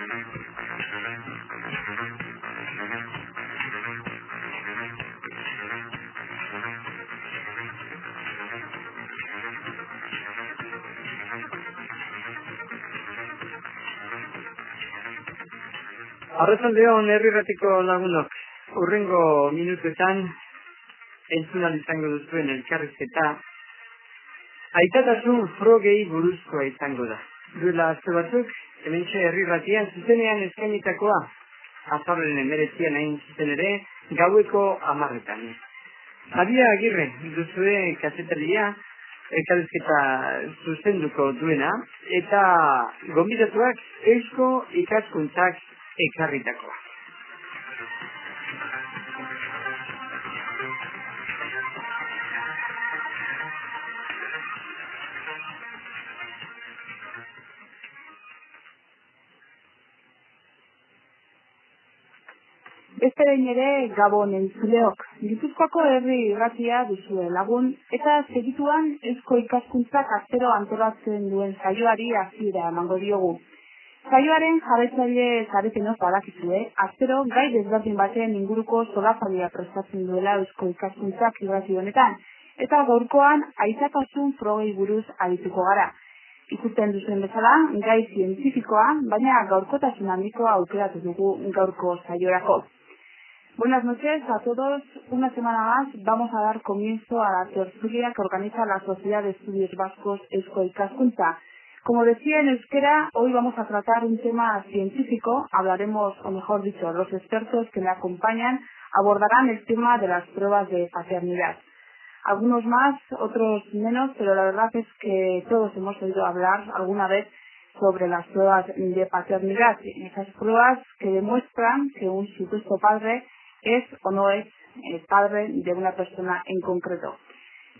Arratsaldeon herriratiko lagunok, hurrengo minutuetan entzun ahal izango duzuen elkarrizketa aitatasun frogei buruzkoa izango da. Duela aste batzuk, hementxe herriratian zuzenean eskainitakoa, azaroaren 19 hain zuzen ere, gaueko 10:00. Maria Agirre duzue kazetaria, elkarrizketa zuzenduko duena, eta gonbidatuak eusko ikaskuntzak ekarritakoa. Beste behin ere Gabon entzuleok, Gipuzkoako herri irratia duzue lagun, eta segituan eusko ikaskuntzak astero antolatzen duen saioari hasiera emango diogu. Saioaren jarraitzaile zaretenok badakizue, astero gai desberdin baten inguruko solasaldia prestatzen duela eusko ikaskuntzak irrati honetan, eta gaurkoan aitatasun frogei buruz arituko gara. Ikusten duzuen bezala, gai zientifikoa, baina gaurkotasun handikoa aukeratu dugu gaurko saiorako. Buenas noches a todos. Una semana más vamos a dar comienzo a la tertulia que organiza la Sociedad de Estudios Vascos Eusko Ikaskuntza. Como decía en euskera, hoy vamos a tratar un tema científico. Hablaremos, o mejor dicho, los expertos que me acompañan abordarán el tema de las pruebas de paternidad. Algunos más, otros menos, pero la verdad es que todos hemos oído hablar alguna vez sobre las pruebas de paternidad. Esas pruebas que demuestran que un supuesto padre es o no es el padre de una persona en concreto.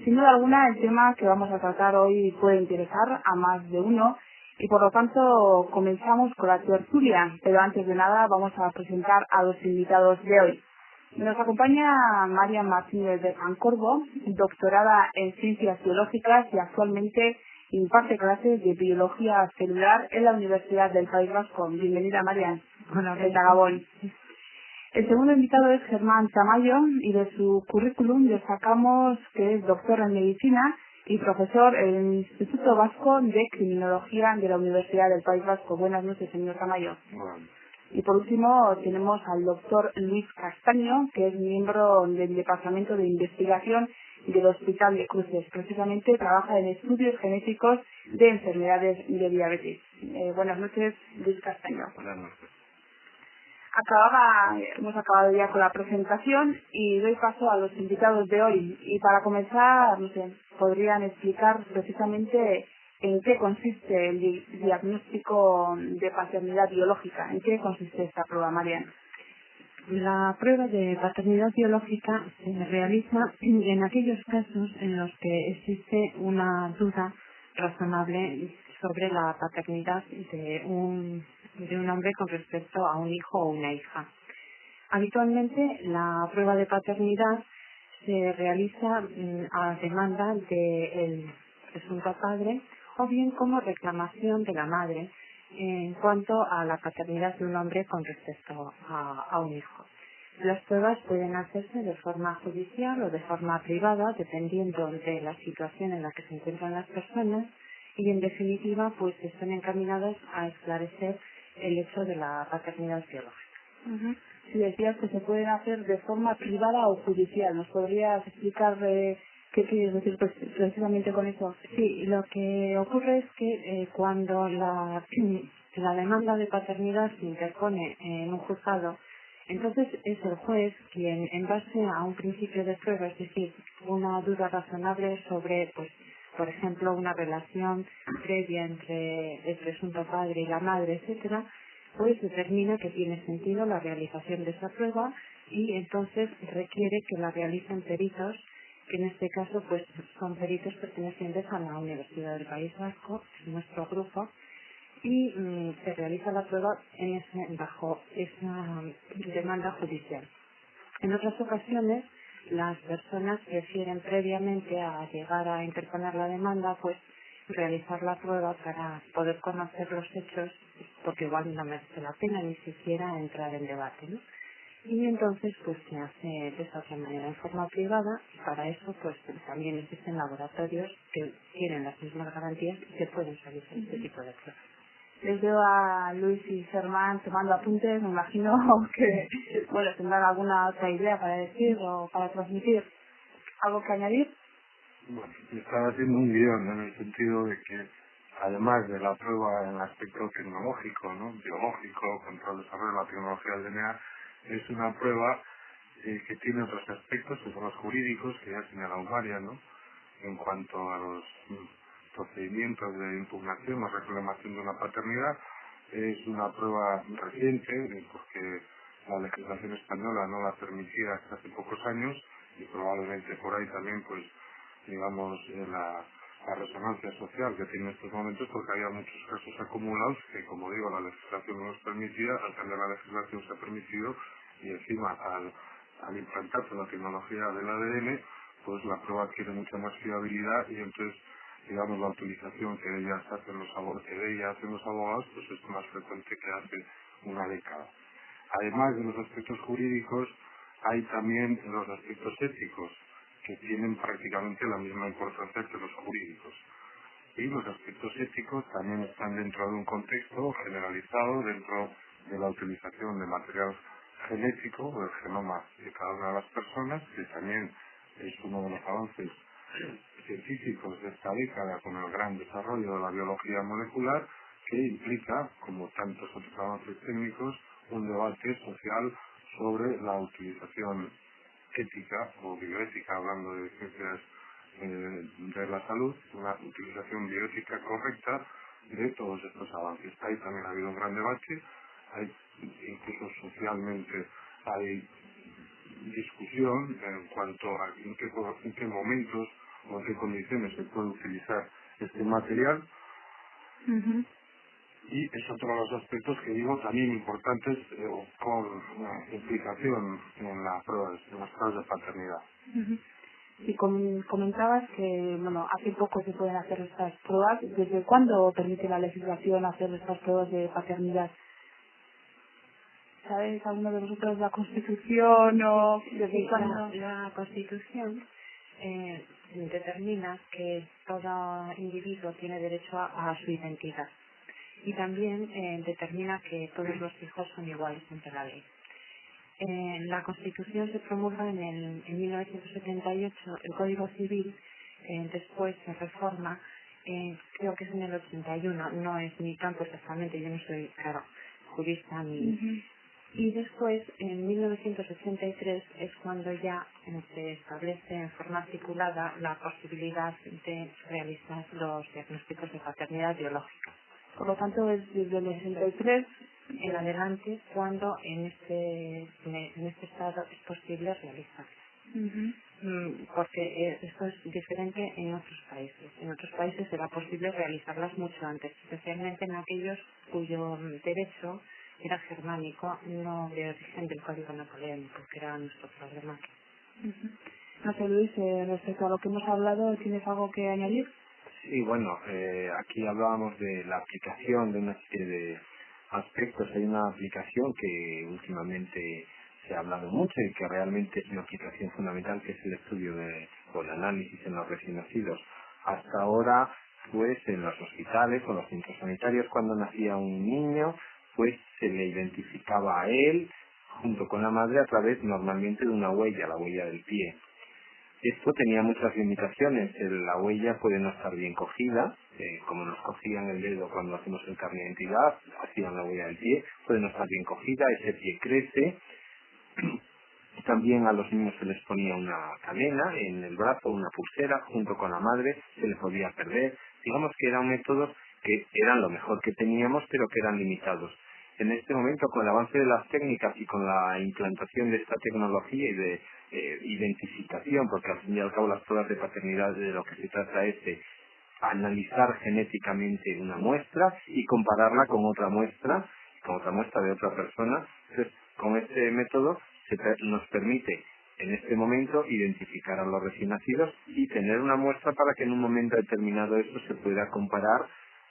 Sin duda alguna, el tema que vamos a tratar hoy puede interesar a más de uno y por lo tanto comenzamos con la tertulia, pero antes de nada vamos a presentar a los invitados de hoy. Nos acompaña María Martínez de Pancorbo, doctorada en Ciencias Biológicas y actualmente imparte clases de Biología Celular en la Universidad del País Vasco. Bienvenida, María. Hola, de Gabón. El segundo invitado es Germán Tamayo y de su currículum destacamos que es doctor en medicina y profesor en el Instituto Vasco de Criminología de la Universidad del País Vasco. Buenas noches, señor Tamayo. Bueno. Y por último tenemos al doctor Luis Castaño, que es miembro del Departamento de Investigación del Hospital de Cruces. Precisamente trabaja en estudios genéticos de enfermedades de diabetes. Buenas noches, Luis Castaño. Buenas noches. Hemos acabado ya con la presentación y doy paso a los invitados de hoy. Y para comenzar, no sé, podrían explicar precisamente en qué consiste el diagnóstico de paternidad biológica. ¿En qué consiste esta prueba, Mariana? La prueba de paternidad biológica se realiza en aquellos casos en los que existe una duda razonable sobre la paternidad de un hombre con respecto a un hijo o una hija. Habitualmente la prueba de paternidad se realiza a demanda del presunto padre o bien como reclamación de la madre en cuanto a la paternidad de un hombre con respecto a un hijo. Las pruebas pueden hacerse de forma judicial o de forma privada, dependiendo de la situación en la que se encuentran las personas y, en definitiva, pues están encaminadas a esclarecer el hecho de la paternidad biológica. Si decías que se pueden hacer de forma privada o judicial, ¿nos podrías explicar qué quieres decir precisamente con eso? Sí, lo que ocurre es que cuando la demanda de paternidad se interpone en un juzgado, entonces es el juez quien, en base a un principio de prueba, es decir, una duda razonable sobre, pues, por ejemplo, una relación previa entre el presunto padre y la madre, etcétera, pues determina que tiene sentido la realización de esa prueba y entonces requiere que la realicen peritos, que en este caso pues son peritos pertenecientes a la Universidad del País Vasco, nuestro grupo, y se realiza la prueba bajo esa demanda judicial. En otras ocasiones, las personas prefieren previamente a llegar a interponer la demanda, pues realizar la prueba para poder conocer los hechos, porque igual no merece la pena ni siquiera entrar en debate, ¿no? Y entonces pues se hace de esa otra manera en forma privada, y para eso pues también existen laboratorios que tienen las mismas garantías y que pueden realizar este tipo de pruebas. Les veo a Luis y Germán tomando apuntes, me imagino que bueno, tendrán alguna otra idea para decir o para transmitir. ¿Algo que añadir? Bueno, estaba haciendo un guión en el sentido de que, además de la prueba en el aspecto tecnológico, ¿no?, biológico, contra el desarrollo de la tecnología del DNA, es una prueba que tiene otros aspectos, que son los jurídicos, que ya ha señalado María, ¿no?, en cuanto a los procedimientos de impugnación o reclamación de una paternidad. Es una prueba reciente, porque la legislación española no la permitía hasta hace pocos años, y probablemente por ahí también, pues, digamos, la resonancia social que tiene en estos momentos, porque había muchos casos acumulados que, como digo, la legislación no los permitía. Al cambiar la legislación se ha permitido, y encima al implantarse la tecnología del ADN, pues la prueba adquiere mucha más fiabilidad, y entonces, digamos, la utilización que de ella hacen los abogados, pues es más frecuente que hace una década. Además de los aspectos jurídicos, hay también los aspectos éticos, que tienen prácticamente la misma importancia que los jurídicos. Y los aspectos éticos también están dentro de un contexto generalizado, dentro de la utilización de material genético, del genoma de cada una de las personas, que también es uno de los avances científicos de esta década, con el gran desarrollo de la biología molecular, que implica, como tantos otros avances técnicos, un debate social sobre la utilización ética o bioética, hablando de ciencias de la salud, una utilización bioética correcta de todos estos avances. Ahí también ha habido un gran debate, incluso socialmente hay discusión en cuanto a en qué momentos o en qué condiciones se puede utilizar este material. Uh-huh. Y es otro de los aspectos que digo también importantes con implicación en las pruebas de paternidad. Uh-huh. Y comentabas que, bueno, hace poco se pueden hacer estas pruebas. ¿Desde cuándo permite la legislación hacer estas pruebas de paternidad? ¿Sabes alguno de vosotros la Constitución o desde cuándo? La Constitución determina que todo individuo tiene derecho a su identidad, y también determina que todos los hijos son iguales ante la ley. La Constitución se promulga en 1978, el Código Civil después se reforma, creo que es en el 81, no es ni tanto exactamente, yo no soy, claro, jurista ni... Uh-huh. Y después, en 1983, es cuando ya se establece en forma articulada la posibilidad de realizar los diagnósticos de paternidad biológica. Por lo tanto, es desde el 63 en adelante cuando en este estado es posible realizarlas. Uh-huh. Porque esto es diferente en otros países. En otros países será posible realizarlas mucho antes, especialmente en aquellos cuyo derecho era germánico, no de origen del Código Napoleónico, que era nuestro problema. Uh-huh. No sé, Luis, respecto a lo que hemos hablado, ¿tienes algo que añadir? Sí, bueno, aquí hablábamos de la aplicación de una serie de aspectos. Hay una aplicación que últimamente se ha hablado mucho y que realmente es una aplicación fundamental, que es el estudio o el análisis en los recién nacidos. Hasta ahora, pues en los hospitales o los centros sanitarios, cuando nacía un niño, pues se le identificaba a él junto con la madre a través normalmente de una huella, la huella del pie. Esto tenía muchas limitaciones. La huella puede no estar bien cogida, como nos cogían el dedo cuando hacemos el carnet de identidad, hacían la huella del pie, puede no estar bien cogida, ese pie crece. También a los niños se les ponía una cadena en el brazo, una pulsera, junto con la madre, se les podía perder. Digamos que eran métodos que eran lo mejor que teníamos, pero que eran limitados. En este momento, con el avance de las técnicas y con la implantación de esta tecnología y de identificación, porque al fin y al cabo las pruebas de paternidad de lo que se trata es de analizar genéticamente una muestra y compararla con otra muestra de otra persona. Entonces, con este método nos permite en este momento identificar cara a los recién nacidos y tener una muestra para que en un momento determinado eso se pueda comparar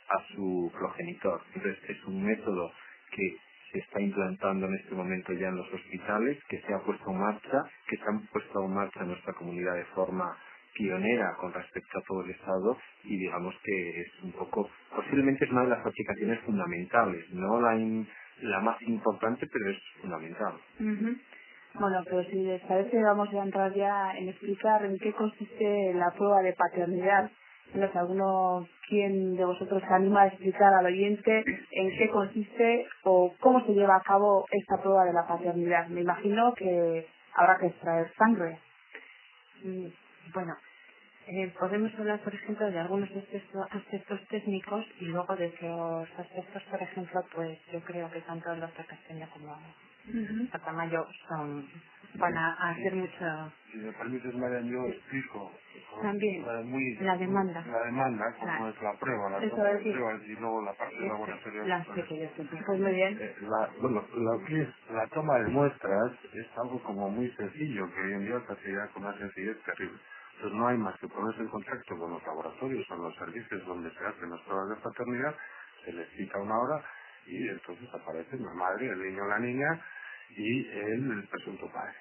a su progenitor. Entonces es un método que se está implantando en este momento ya en los hospitales, que se ha puesto en marcha, que se han puesto en marcha en nuestra comunidad de forma pionera con respecto a todo el Estado, y digamos que es un poco, posiblemente es una de las aplicaciones fundamentales, no la más importante, pero es fundamental. Bueno, pero si les parece vamos a entrar ya en explicar en qué consiste la prueba de paternidad. No sé, ¿quién de vosotros se anima a explicar al oyente en qué consiste o cómo se lleva a cabo esta prueba de la paternidad? Me imagino que habrá que extraer sangre. Bueno, podemos hablar, por ejemplo, de algunos aspectos técnicos y luego de otros aspectos, por ejemplo, pues yo creo que tanto el doctor Castaño como Tamayo van a hacer mucho. Si me permites, Marian, yo explico También la demanda. La demanda, como es la prueba, las Eso dos pruebas y luego la parte laboratoria. Las pequeñas. Pues muy bien. Lo que es la toma de muestras es algo como muy sencillo, que hoy en día se hace ya con una sencillez terrible. Entonces no hay más que ponerse en contacto con los laboratorios o los servicios donde se hacen las pruebas de paternidad, se les cita una hora y entonces aparecen la madre, el niño o la niña y el presunto padre.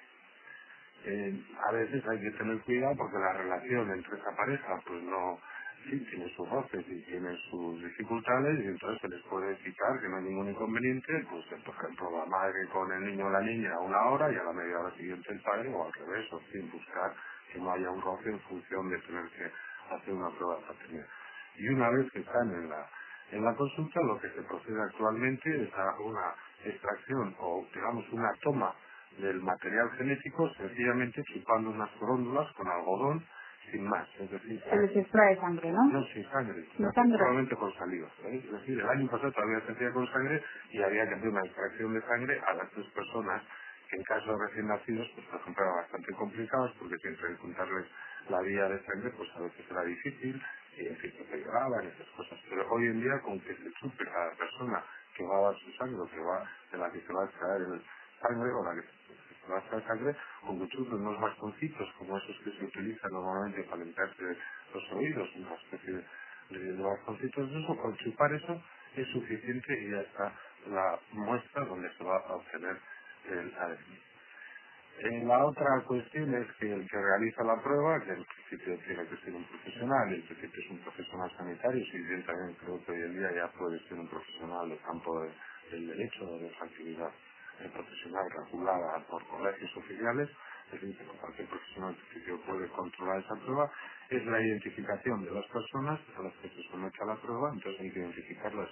A veces hay que tener cuidado porque la relación entre esa pareja pues no, sí, tiene sus roces y tiene sus dificultades y entonces se les puede citar que no hay ningún inconveniente, pues por ejemplo la madre con el niño o la niña a una hora y a la media hora siguiente el padre o al revés, o sin buscar que no haya un roce en función de tener que hacer una prueba de paternidad. Y una vez que están en la consulta, lo que se procede actualmente es a una extracción o digamos una toma del material genético, sencillamente chupando unas fórmulas con algodón, sin más. Es decir, Se les extrae sangre, ¿no? no, sin sangre, ¿Sin sangre? solamente con saliva. ¿Sabes? Es decir, el año pasado todavía se hacía con sangre y había que hacer una extracción de sangre a las 3 personas que en caso de recién nacidos, pues por ejemplo, eran bastante complicados porque siempre juntarles la vía de sangre, pues a veces era difícil y en fin, se lloraban esas cosas. Pero hoy en día, con que se chupe cada persona que va a dar su sangre o que va, de la que se va a extraer el sangre o la que se va a extraer sangre, con que chupen unos bastoncitos como esos que se utilizan normalmente para limpiarse los oídos, una especie de bastoncitos de eso, con chupar eso es suficiente y ya está la muestra donde se va a obtener el ADN. La otra cuestión es que el que realiza la prueba, que en principio tiene que ser un profesional, en principio es un profesional sanitario, si bien también creo que hoy en día ya puede ser un profesional del campo del derecho o de esa actividad profesional regulada por colegios oficiales, es decir, que cualquier profesional en principio puede controlar esa prueba, es la identificación de las personas a las que se somete a la prueba, entonces hay que identificarlas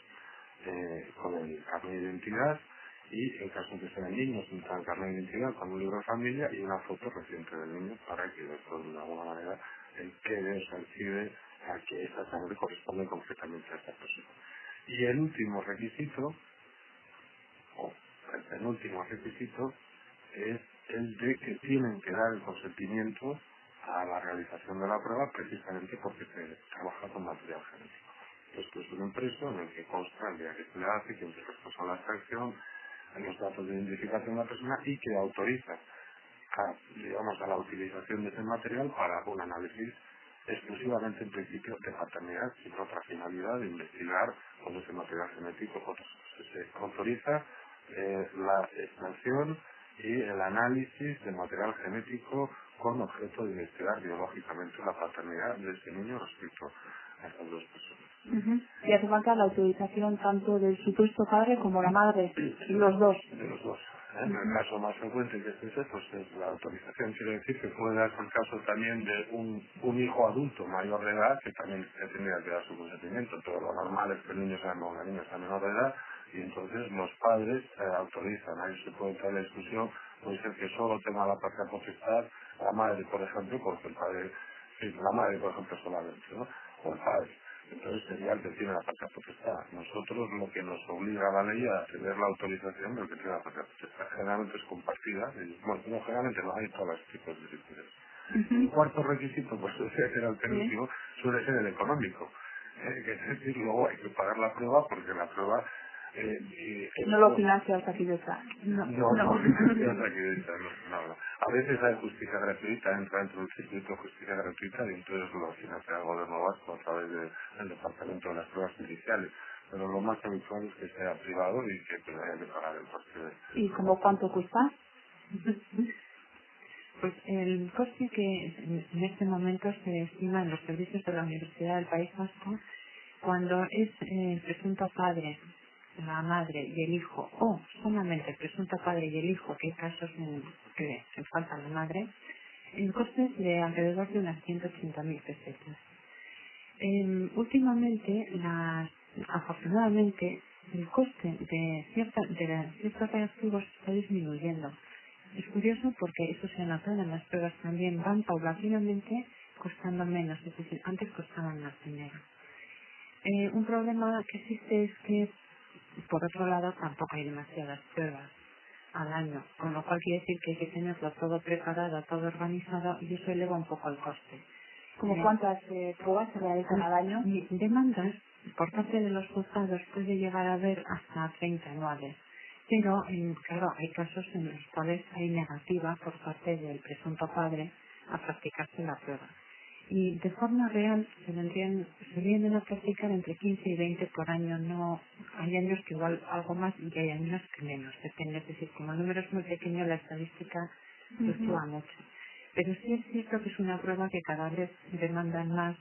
con el carnet de identidad, y en caso de que sean niños, un carnet de identidad con un libro de familia y una foto reciente del niño para que esto de alguna manera quede o se archive a que esa sangre corresponde concretamente a esta persona. Y el último requisito, o el penúltimo requisito, es el de que tienen que dar el consentimiento a la realización de la prueba precisamente porque se trabaja con material genético. Esto es un impreso en el que consta el día que se le hace, quién se responsable de la extracción, los datos de identificación de la persona y que autoriza a la utilización de ese material para un análisis exclusivamente en principio de paternidad, sin otra finalidad de investigar con ese material genético otras cosas. Se autoriza la extracción y el análisis de material genético con objeto de investigar biológicamente la paternidad de ese niño respecto a estas dos personas. Y hace falta la autorización tanto del supuesto padre como la madre, los dos. De los dos. En el caso más frecuente que es ese, pues es la autorización. Quiere decir que puede darse el caso también de un hijo adulto mayor de edad que también tendría que dar su consentimiento. Pero lo normal es que el niño sea, o la niña sea menor de edad y entonces los padres autorizan. Ahí se puede entrar en la discusión, puede ser que solo tenga la patria potestad la madre, por ejemplo, porque el padre, sí, la madre, por ejemplo, solamente, ¿no? O el padre. Entonces sería el que tiene la patria potestad. Nosotros lo que nos obliga a la ley a tener la autorización del que tiene la patria potestad. Generalmente es compartida. Bueno, no, generalmente no hay todos los tipos de circunstancias. El cuarto requisito, pues ese era el penúltimo, suele ser el económico. Que es decir, luego hay que pagar la prueba porque la prueba No lo financia Osakidetza. No, no. A veces hay justicia gratuita, entra dentro del circuito de justicia gratuita y entonces lo financia el gobierno vasco a través del Departamento de las Pruebas Judiciales. Pero lo más habitual es que sea privado y que haya que pagar el coste de... ¿Y como cuánto cuesta? Pues el coste que en este momento se estima en los servicios de la Universidad del País Vasco, cuando es el presunto padre, la madre y el hijo, o solamente el presunto padre y el hijo, que hay casos en que se falta la madre, el coste es de alrededor de unas 180.000 pesetas. Últimamente, afortunadamente, el coste de ciertos reactivos está disminuyendo. Es curioso porque eso se nota en las pruebas también, van paulatinamente costando menos, es decir, antes costaban más dinero. Un problema que existe es que, por otro lado, tampoco hay demasiadas pruebas al año, con lo cual quiere decir que hay que tenerlo todo preparado, todo organizado, y eso eleva un poco el coste. ¿Como cuántas pruebas se realizan al año? Demandas por parte de los juzgados puede llegar a haber hasta 30 anuales. Pero, claro, hay casos en los cuales hay negativa por parte del presunto padre a practicarse la prueba. Y de forma real se vienen a practicar entre 15 y 20 por año. No, hay años que igual algo más y hay años que menos. Depende, es decir, como el número es muy pequeño, la estadística fluctúa mucho. Pero sí es cierto que es una prueba que cada vez demandan más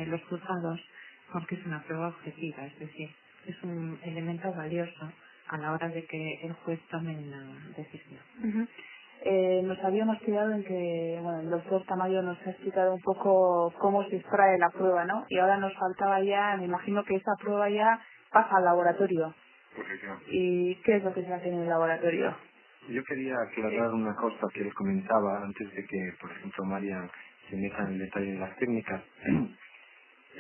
los juzgados porque es una prueba objetiva, es decir, es un elemento valioso a la hora de que el juez tome una decisión. Nos habíamos quedado en que, bueno, el doctor Tamayo nos ha explicado un poco cómo se extrae la prueba, ¿no? Y ahora nos faltaba ya, me imagino que esa prueba ya pasa al laboratorio. ¿Y qué es lo que se hace en el laboratorio? Yo quería aclarar una cosa que les comentaba antes de que, por ejemplo, María se meta en el detalle de las técnicas.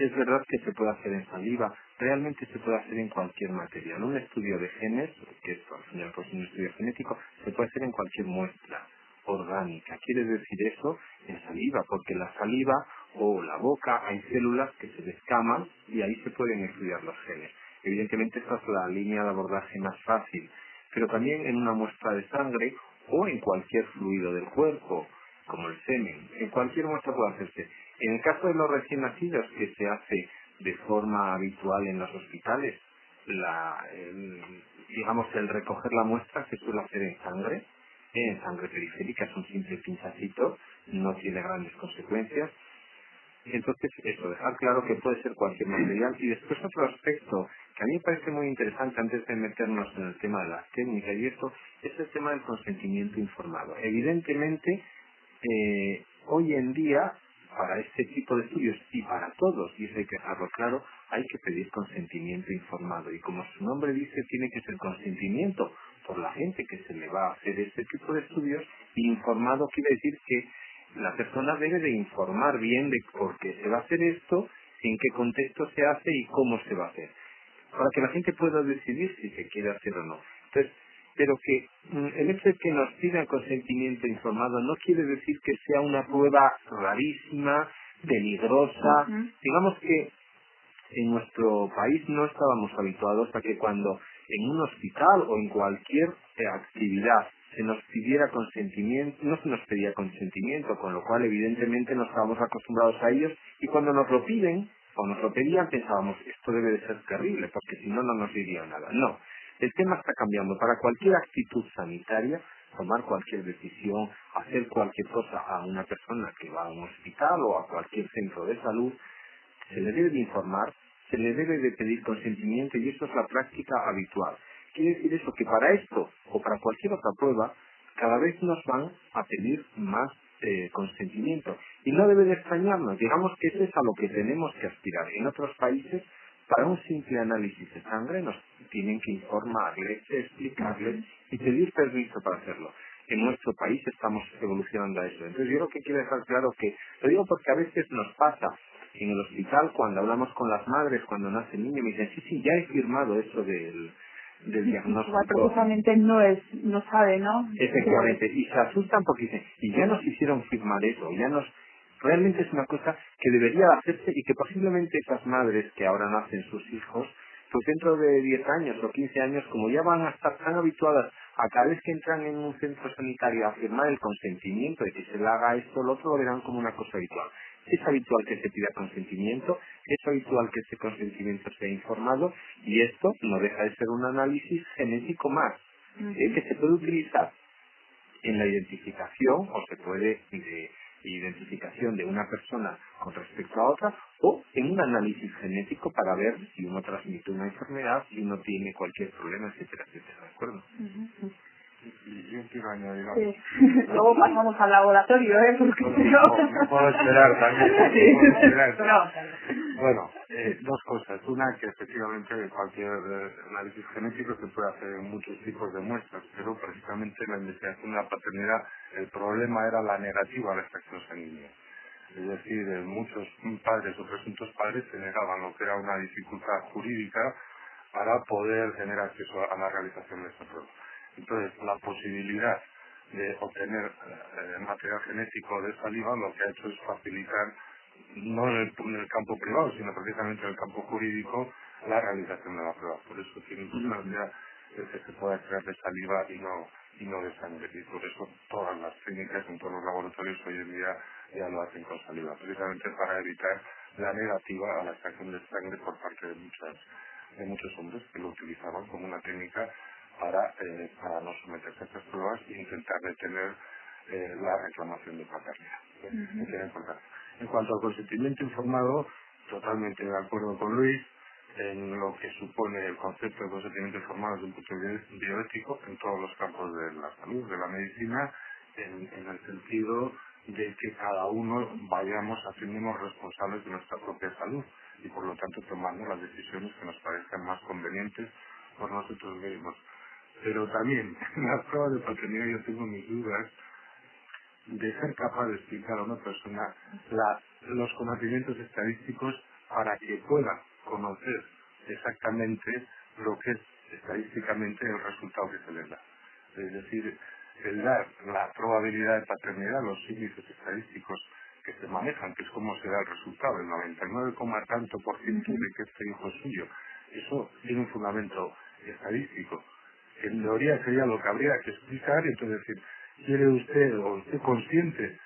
Es verdad que se puede hacer en saliva, realmente se puede hacer en cualquier material. Un estudio de genes, que es al final pues un estudio genético, se puede hacer en cualquier muestra orgánica. Quiere decir eso en saliva, porque la saliva o la boca hay células que se descaman y ahí se pueden estudiar los genes. Evidentemente esta es la línea de abordaje más fácil, pero también en una muestra de sangre o en cualquier fluido del cuerpo, como el semen. En cualquier muestra puede hacerse. En el caso de los recién nacidos, que se hace de forma habitual en los hospitales, digamos el recoger la muestra se suele hacer en sangre periférica, es un simple pinchacito, no tiene grandes consecuencias. Entonces, eso, dejar claro que puede ser cualquier material. Y después otro aspecto que a mí me parece muy interesante antes de meternos en el tema de las técnicas y esto, es el tema del consentimiento informado. Evidentemente, hoy en día, para este tipo de estudios y para todos, y eso hay que dejarlo claro, hay que pedir consentimiento informado. Y como su nombre dice, tiene que ser consentimiento por la gente que se le va a hacer este tipo de estudios, y informado quiere decir que la persona debe de informar bien de por qué se va a hacer esto, en qué contexto se hace y cómo se va a hacer, para que la gente pueda decidir si se quiere hacer o no. Entonces, pero que el hecho de que nos pidan consentimiento informado no quiere decir que sea una prueba rarísima, peligrosa. Digamos que en nuestro país no estábamos habituados a que cuando en un hospital o en cualquier actividad se nos pidiera consentimiento, no se nos pedía consentimiento, con lo cual evidentemente no estábamos acostumbrados a ellos, y cuando nos lo piden o nos lo pedían pensábamos, esto debe de ser terrible, porque si no, no nos diría nada. No, el tema está cambiando. Para cualquier actitud sanitaria, tomar cualquier decisión, hacer cualquier cosa a una persona que va a un hospital o a cualquier centro de salud, se le debe de informar, se le debe de pedir consentimiento, y eso es la práctica habitual. Quiere decir eso, que para esto o para cualquier otra prueba, cada vez nos van a pedir más consentimiento. Y no debe de extrañarnos, digamos que eso es a lo que tenemos que aspirar. En otros países, para un simple análisis de sangre, nos tienen que informarles, explicarles y pedir permiso para hacerlo. En nuestro país estamos evolucionando a eso. Entonces yo lo que quiero dejar claro que, lo digo porque a veces nos pasa en el hospital, cuando hablamos con las madres, cuando nace el niño, me dicen, sí, ya he firmado eso del diagnóstico. Precisamente no sabe, ¿no? Efectivamente, y se asustan porque dicen, y ya nos hicieron firmar eso, realmente es una cosa que debería hacerse, y que posiblemente esas madres que ahora nacen sus hijos pues dentro de 10 años o 15 años, como ya van a estar tan habituadas a cada vez que entran en un centro sanitario a firmar el consentimiento de que se le haga esto o lo otro, lo verán como una cosa habitual. Es habitual que se pida consentimiento, es habitual que ese consentimiento sea informado, y esto no deja de ser un análisis genético más, que se puede utilizar en la identificación, o se puede de identificación de una persona con respecto a otra, o en un análisis genético para ver si uno transmite una enfermedad, si uno tiene cualquier problema, etcétera, etcétera, ¿de acuerdo? Y yo quiero añadir algo. Sí. Luego pasamos al laboratorio, porque No puedo esperar también. Sí. Puedo esperar. No. Bueno, dos cosas. Una, que efectivamente cualquier análisis genético se puede hacer en muchos tipos de muestras, pero precisamente en la investigación de la paternidad el problema era la negativa a la extracción sanguínea. Es decir, muchos padres o presuntos padres se negaban, lo que era una dificultad jurídica para poder tener acceso a la realización de esta prueba. Entonces, la posibilidad de obtener material genético de saliva lo que ha hecho es facilitar, no en el campo privado, sino precisamente en el campo jurídico, la realización de la prueba. Por eso tiene importancia que se pueda extraer de saliva y no de sangre. Y por eso todas las clínicas en todos los laboratorios hoy en día ya lo hacen con saliva, precisamente para evitar la negativa a la extracción de sangre por parte de muchos hombres que lo utilizaban como una técnica para no someterse a estas pruebas e intentar detener la reclamación de paternidad. Eso era importante. En cuanto al consentimiento informado, totalmente de acuerdo con Luis en lo que supone el concepto de consentimiento informado desde un punto de vista bioético en todos los campos de la salud, de la medicina, en el sentido de que cada uno vayamos haciéndonos responsables de nuestra propia salud y por lo tanto tomando las decisiones que nos parezcan más convenientes por nosotros mismos. Pero también en las pruebas de paternidad yo tengo mis dudas de ser capaz de explicar a una persona los conocimientos estadísticos para que pueda conocer exactamente lo que es estadísticamente el resultado que se le da. Es decir, el dar la probabilidad de paternidad, los índices estadísticos que se manejan, que es cómo se da el resultado, el 99, tanto por ciento de que este hijo es suyo. Eso tiene un fundamento estadístico. En teoría sería lo que habría que explicar, y entonces decir, ¿quiere usted o usted consciente,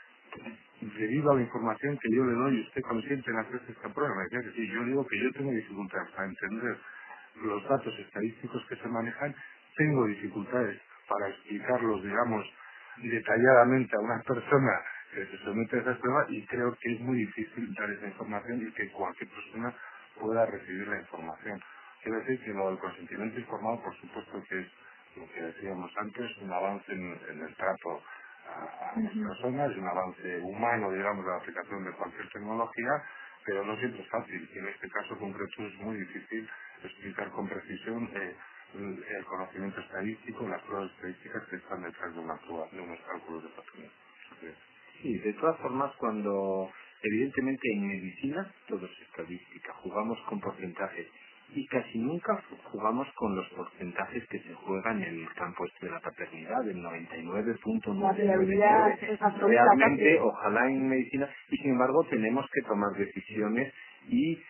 debido a la información que yo le doy, usted consciente en hacerse esta prueba? Me decía que sí, yo digo que yo tengo dificultades para entender los datos estadísticos que se manejan, tengo dificultades para explicarlos, digamos, detalladamente a una persona que se somete a esa prueba, y creo que es muy difícil dar esa información y que cualquier persona pueda recibir la información. Quiero decir que lo del consentimiento informado, por supuesto que es lo que decíamos antes, un avance en el trato a las personas, un avance humano, digamos, de la aplicación de cualquier tecnología, pero no siempre es fácil, y en este caso concreto es muy difícil explicar con precisión el conocimiento estadístico, las pruebas estadísticas que están detrás de una prueba, de unos cálculos de paternidad. Sí, de todas formas, cuando evidentemente en medicina todo es estadística, jugamos con porcentajes y casi nunca jugamos con los porcentajes que se juegan en el campo de la paternidad, del 99.999. Realmente, ojalá en medicina, y sin embargo tenemos que tomar decisiones y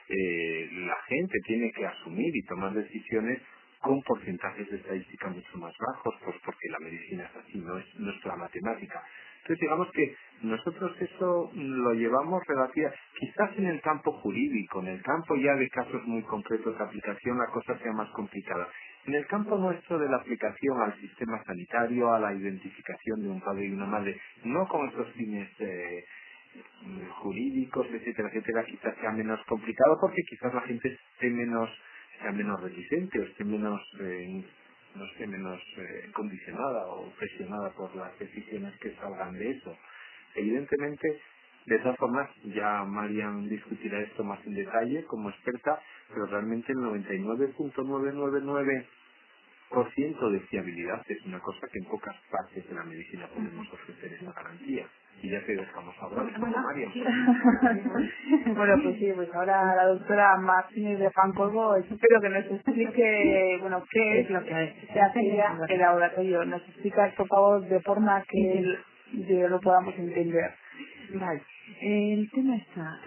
la gente tiene que asumir y tomar decisiones con porcentajes de estadística mucho más bajos, pues porque la medicina es así, no es nuestra matemática. Entonces digamos que nosotros eso lo llevamos relativa, quizás en el campo jurídico, en el campo ya de casos muy concretos de aplicación la cosa sea más complicada. En el campo nuestro de la aplicación al sistema sanitario, a la identificación de un padre y una madre, no con esos fines jurídicos, etcétera, etcétera, quizás sea menos complicado porque quizás la gente sea menos reticente o esté menos no esté menos condicionada o presionada por las decisiones que salgan de eso. Evidentemente, de todas formas, ya Marian discutirá esto más en detalle como experta, pero realmente el 99.999% de fiabilidad es una cosa que en pocas partes de la medicina podemos ofrecer esa garantía. Y ya te dejamos hablar con Marian. Bueno, pues sí, pues ahora la doctora Martínez de Pancorbo, espero que nos explique, bueno, qué es lo que se hace en el laboratorio. Nos explicas, por favor, de forma que lo podamos entender. Vale, el tema está,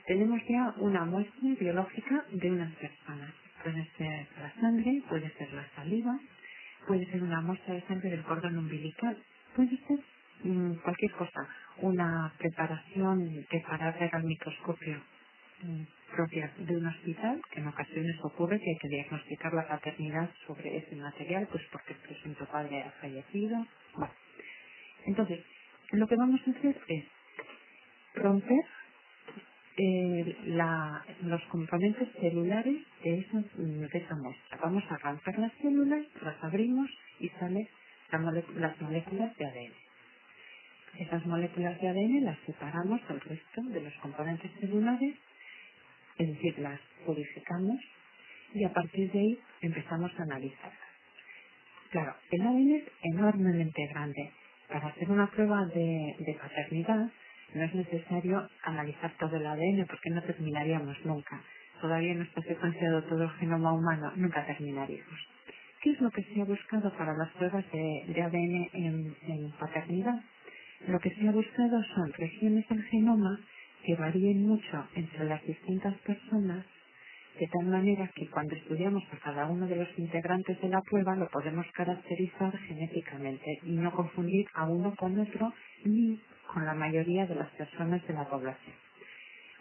tenemos ya una muestra biológica de unas personas. puede ser la sangre, puede ser la saliva, puede ser una muestra de sangre del cordón umbilical, puede ser cualquier cosa, una preparación que para ver al microscopio propia de un hospital, que en ocasiones ocurre que hay que diagnosticar la paternidad sobre ese material, pues porque el presunto padre ha fallecido. Bueno, entonces, lo que vamos a hacer es romper los componentes celulares de esa muestra. Vamos a arrancar las células, las abrimos y salen las moléculas de ADN. Esas moléculas de ADN las separamos del resto de los componentes celulares, es decir, las purificamos y a partir de ahí empezamos a analizarlas. Claro, el ADN es enormemente grande. Para hacer una prueba de paternidad no es necesario analizar todo el ADN porque no terminaríamos nunca. Todavía no está secuenciado todo el genoma humano, nunca terminaríamos. ¿Qué es lo que se ha buscado para las pruebas de ADN en paternidad? Lo que se ha buscado son regiones del genoma que varíen mucho entre las distintas personas, de tal manera que cuando estudiamos a cada uno de los integrantes de la prueba lo podemos caracterizar genéticamente y no confundir a uno con otro ni con la mayoría de las personas de la población.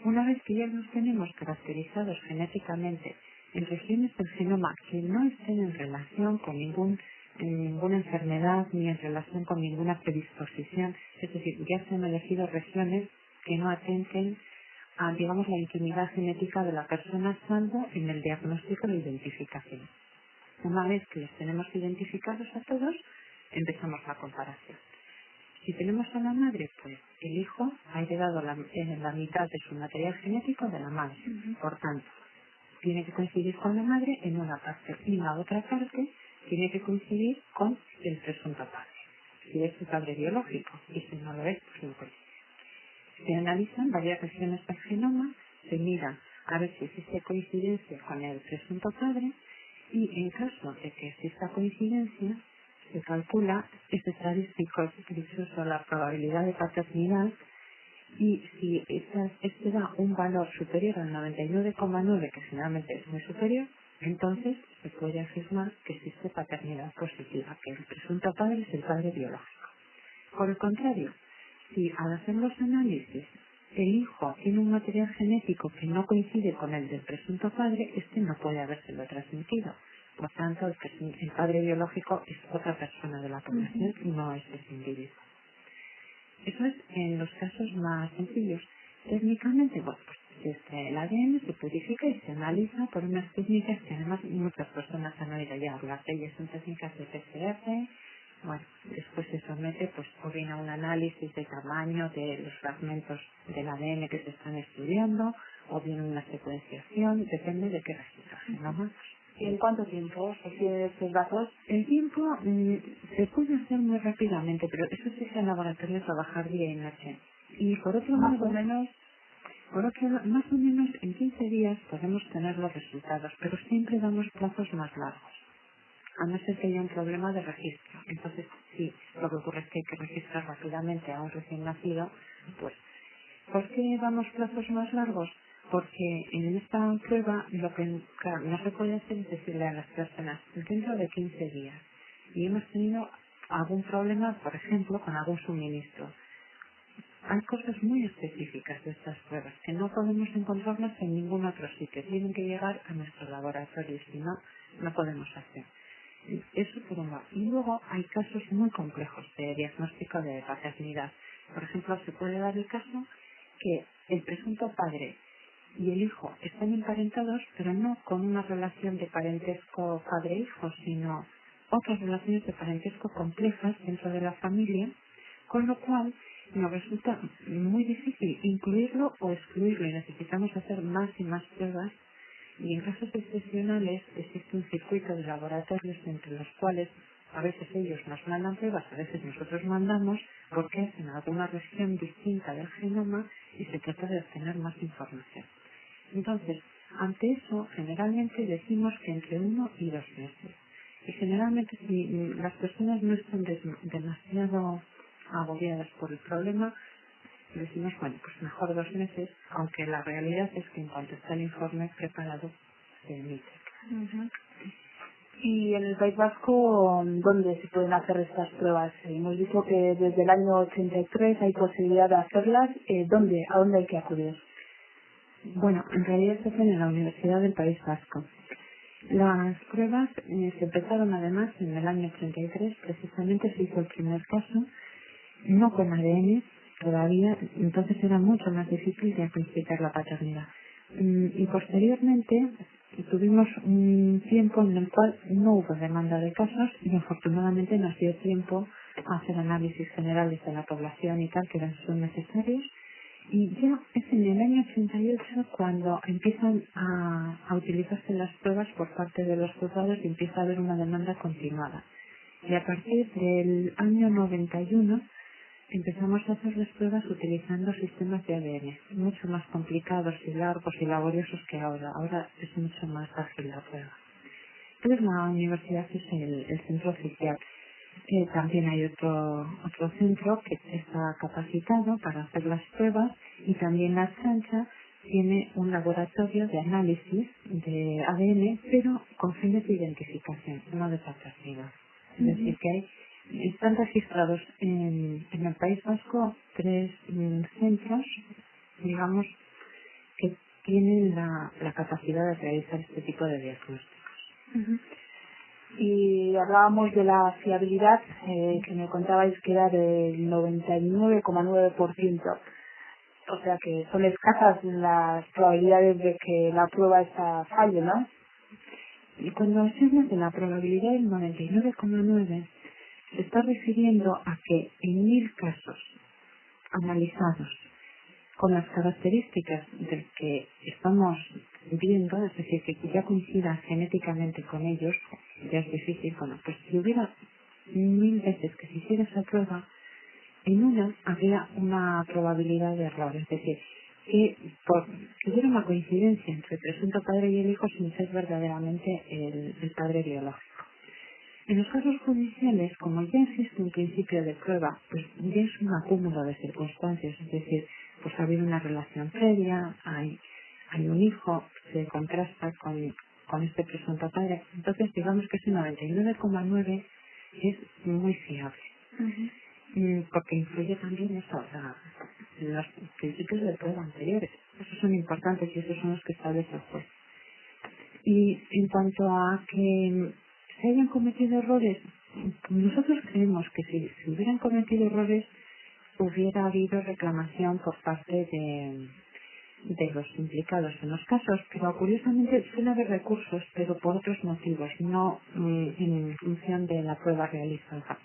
Una vez que ya los tenemos caracterizados genéticamente en regiones del genoma que no estén en relación con ninguna enfermedad ni en relación con ninguna predisposición, es decir, ya se han elegido regiones que no atenten a, digamos, la intimidad genética de la persona, salvo en el diagnóstico de identificación. Una vez que los tenemos identificados a todos, empezamos la comparación. Si tenemos a la madre, pues el hijo ha heredado la mitad de su material genético de la madre. Por tanto, tiene que coincidir con la madre en una parte y la otra parte tiene que coincidir con el presunto padre. Si es su padre biológico y si no lo es, pues no coincide. Se analizan varias regiones del genoma, se mira a ver si existe coincidencia con el presunto padre y en caso de que exista coincidencia se calcula, es estadístico, dicho la probabilidad de paternidad y si este da un valor superior al 99,9, que generalmente es muy superior, entonces se puede afirmar que existe paternidad positiva, que el presunto padre es el padre biológico. Por el contrario, si al hacer los análisis el hijo tiene un material genético que no coincide con el del presunto padre, este no puede habérselo transmitido. Por tanto, el padre biológico es otra persona de la población y no es ese individuo. Eso es en los casos más sencillos. Técnicamente, bueno, pues el ADN se purifica y se analiza por unas técnicas que además muchas personas han oído ya hablar de ellas, son técnicas de PCR. Bueno, después se somete pues o bien a un análisis de tamaño de los fragmentos del ADN que se están estudiando, o bien una secuenciación, depende de qué registro genoma. ¿Y en cuánto tiempo se tienen estos datos? El tiempo se puede hacer muy rápidamente, pero eso sí es en laboratorio trabajar día y noche. Y por otro lado, más o menos en 15 días podemos tener los resultados, pero siempre damos plazos más largos. A no ser que haya un problema de registro. Entonces, sí, lo que ocurre es que hay que registrar rápidamente a un recién nacido, pues. ¿Por qué damos plazos más largos? Porque en esta prueba lo que claro, no se puede hacer es decirle a las personas dentro de 15 días y hemos tenido algún problema, por ejemplo, con algún suministro. Hay cosas muy específicas de estas pruebas que no podemos encontrarlas en ningún otro sitio. Tienen que llegar a nuestro laboratorio, si no, no podemos hacer. Eso por un lado. Y luego hay casos muy complejos de diagnóstico de paternidad. Por ejemplo, se puede dar el caso que el presunto padre y el hijo están emparentados, pero no con una relación de parentesco padre-hijo, sino otras relaciones de parentesco complejas dentro de la familia, con lo cual nos resulta muy difícil incluirlo o excluirlo y necesitamos hacer más y más pruebas. Y en casos excepcionales existe un circuito de laboratorios entre los cuales a veces ellos nos mandan pruebas, a veces nosotros mandamos, porque es en alguna región distinta del genoma y se trata de obtener más información. Entonces, ante eso, generalmente decimos que entre 1 y 2 meses. Y generalmente si las personas no están demasiado agobiadas por el problema, decimos, bueno, pues mejor 2 meses, aunque la realidad es que en cuanto está el informe preparado, se emite. Ujú. Y en el País Vasco, ¿dónde se pueden hacer estas pruebas? Hemos dicho que desde el año 83 hay posibilidad de hacerlas. ¿Dónde? ¿A dónde hay que acudir? Bueno, en realidad se hacen en la Universidad del País Vasco. Las pruebas se empezaron además en el año 83, precisamente se hizo el primer caso, no con ADN todavía, entonces era mucho más difícil diagnosticar la paternidad. Y posteriormente tuvimos un tiempo en el cual no hubo demanda de casos y afortunadamente nos dio tiempo a hacer análisis generales de la población y tal, que son necesarios. Y ya es en el año 88 cuando empiezan a utilizarse las pruebas por parte de los juzgados y empieza a haber una demanda continuada. Y a partir del año 91 empezamos a hacer las pruebas utilizando sistemas de ADN, mucho más complicados y largos y laboriosos que ahora. Ahora es mucho más ágil la prueba. Entonces la universidad es el centro oficial. También hay otro centro que está capacitado para hacer las pruebas y también la Chancha tiene un laboratorio de análisis de ADN, pero con fines de identificación, no de paternidad. Es decir, que están registrados en el País Vasco 3 centros, digamos, que tienen la capacidad de realizar este tipo de diagnósticos. Ujú. Y hablábamos de la fiabilidad, que me contabais que era del 99,9%. O sea que son escasas las probabilidades de que la prueba esta falle, ¿no? Y cuando se habla de la probabilidad del 99,9, se está refiriendo a que en 1000 casos analizados con las características del que estamos viendo, es decir, que ya coincida genéticamente con ellos, ya es difícil. Bueno, pues si hubiera 1000 veces que se hiciera esa prueba, en una habría una probabilidad de error, es decir, que hubiera una coincidencia entre el presunto padre y el hijo sin ser verdaderamente el padre biológico. En los casos judiciales, como ya existe un principio de prueba, pues ya es un acúmulo de circunstancias, es decir, pues ha habido una relación previa, hay un hijo, se contrasta con este presunto padre, entonces digamos que ese 99,9 es muy fiable. Porque influye también eso, los principios de prueba anteriores. Esos son importantes y esos son los que establece el juez. Y en cuanto a que se hayan cometido errores, nosotros creemos que si se hubieran cometido errores, hubiera habido reclamación por parte de los implicados en los casos, pero curiosamente suele haber recursos, pero por otros motivos, no en función de la prueba realizada.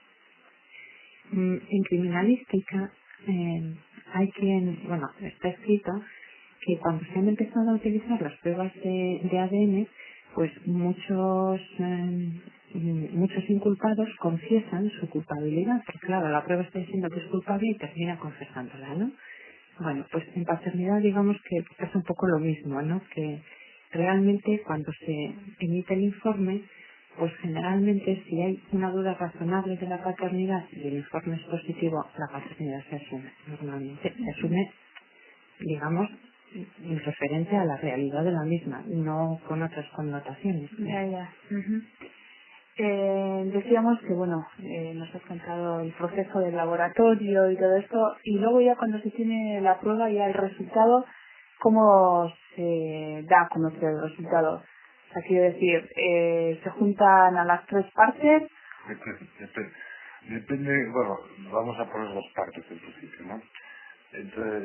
En criminalística hay está escrito que cuando se han empezado a utilizar las pruebas de ADN, pues muchos inculpados confiesan su culpabilidad, porque claro, la prueba está diciendo que es culpable y termina confesándola, ¿no? Bueno, pues en paternidad digamos que es un poco lo mismo, ¿no? Que realmente cuando se emite el informe, pues generalmente si hay una duda razonable de la paternidad y el informe es positivo, la paternidad se asume. Normalmente se asume, digamos, en referencia a la realidad de la misma, no con otras connotaciones. Ya. Decíamos que, nos has contado el proceso del laboratorio y todo esto, y luego ya cuando se tiene la prueba, ya el resultado, ¿cómo se da a conocer el resultado? O sea, quiero decir, ¿se juntan a las 3 partes? Depende, vamos a poner 2 partes en principio, ¿no? Entonces,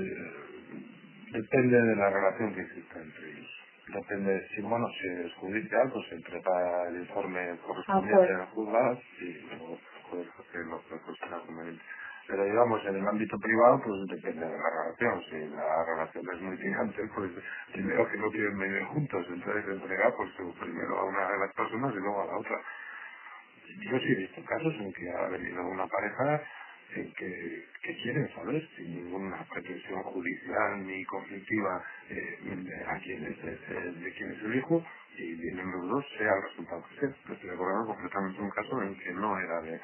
depende de la relación que exista entre ellos. Depende, si es judicial, pues se prepara el informe correspondiente a los juzgados y luego puede hacer lo que será conveniente. Pero digamos, en el ámbito privado, pues depende de la relación. Si la relación es muy tirante, pues primero que no quieren vivir juntos, entonces se entrega pues primero a una de las personas y luego a la otra. Yo sí he visto casos en que ha venido una pareja que quieren saber, sin ninguna pretensión judicial ni conflictiva, a quién es, de quién es el hijo, y vienen los dos, sea el resultado que sea. Estoy recordando completamente un caso en que no era del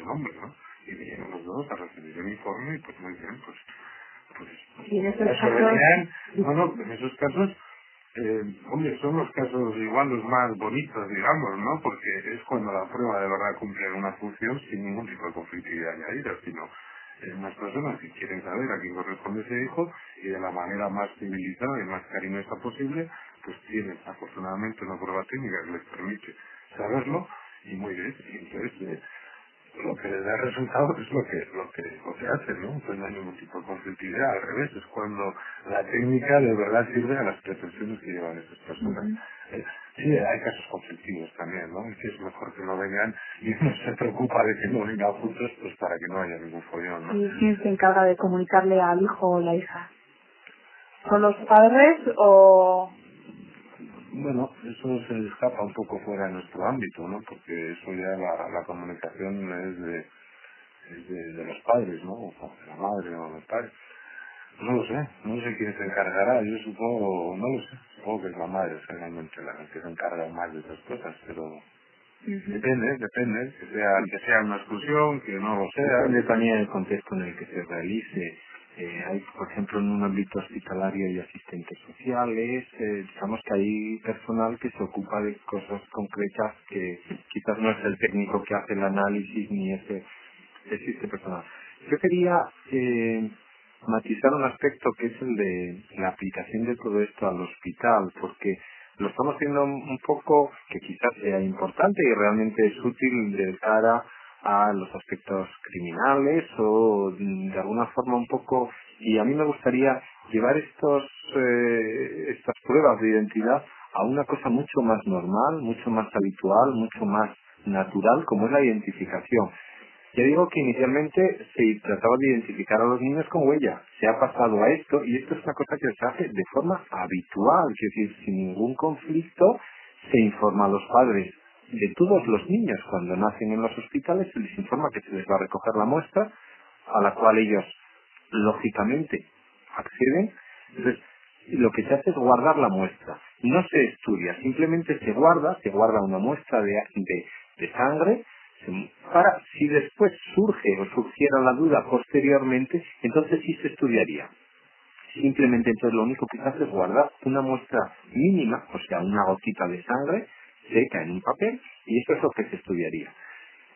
hombre, ¿no? Y vinieron los dos a recibir el informe y pues muy bien, Y en esos eso casos... venían, en esos casos Hombre, son los casos igual los más bonitos, digamos, ¿no? Porque es cuando la prueba de verdad cumple una función sin ningún tipo de conflictividad añadida, sino unas personas que quieren saber a quién corresponde ese hijo y de la manera más civilizada y más cariñosa posible, pues tienen afortunadamente una prueba técnica que les permite saberlo y muy bien, y entonces lo que les da resultado es lo que hace, ¿no? Pues no hay ningún tipo de conflictividad, al revés, es cuando la técnica de verdad sirve a las pretensiones que llevan esas personas. Sí, hay casos conflictivos también, ¿no? Es que es mejor que no vengan y uno se preocupa de que no vengan juntos, pues para que no haya ningún follón, ¿no? ¿Y quién se encarga de comunicarle al hijo o la hija? ¿Son los padres o...? Bueno, eso se escapa un poco fuera de nuestro ámbito, ¿no? Porque eso ya la comunicación es de los padres, ¿no? O de la madre o de los padres. No lo sé quién se encargará, yo supongo, no lo sé, supongo que es la madre realmente la que se encarga más de esas cosas, pero depende, que sea una exclusión, que no lo sea. Depende también del contexto en el que se realice. Hay, por ejemplo, en un ámbito hospitalario y asistentes sociales, digamos que hay personal que se ocupa de cosas concretas que quizás no es el técnico que hace el análisis ni existe personal. Yo quería matizar un aspecto que es el de la aplicación de todo esto al hospital, porque lo estamos viendo un poco que quizás sea importante y realmente es útil de cara a los aspectos criminales o de alguna forma un poco, y a mí me gustaría llevar estas pruebas de identidad a una cosa mucho más normal, mucho más habitual, mucho más natural, como es la identificación. Ya digo que inicialmente se trataba de identificar a los niños con huella. Se ha pasado a esto y esto es una cosa que se hace de forma habitual, es decir, sin ningún conflicto se informa a los padres de todos los niños cuando nacen en los hospitales, se les informa que se les va a recoger la muestra, a la cual ellos lógicamente acceden. Entonces, lo que se hace es guardar la muestra. No se estudia, simplemente se guarda una muestra de sangre para si después surge o surgiera la duda posteriormente, entonces sí se estudiaría. Simplemente entonces lo único que se hace es guardar una muestra mínima, o sea, una gotita de sangre seca en un papel, y eso es lo que se estudiaría.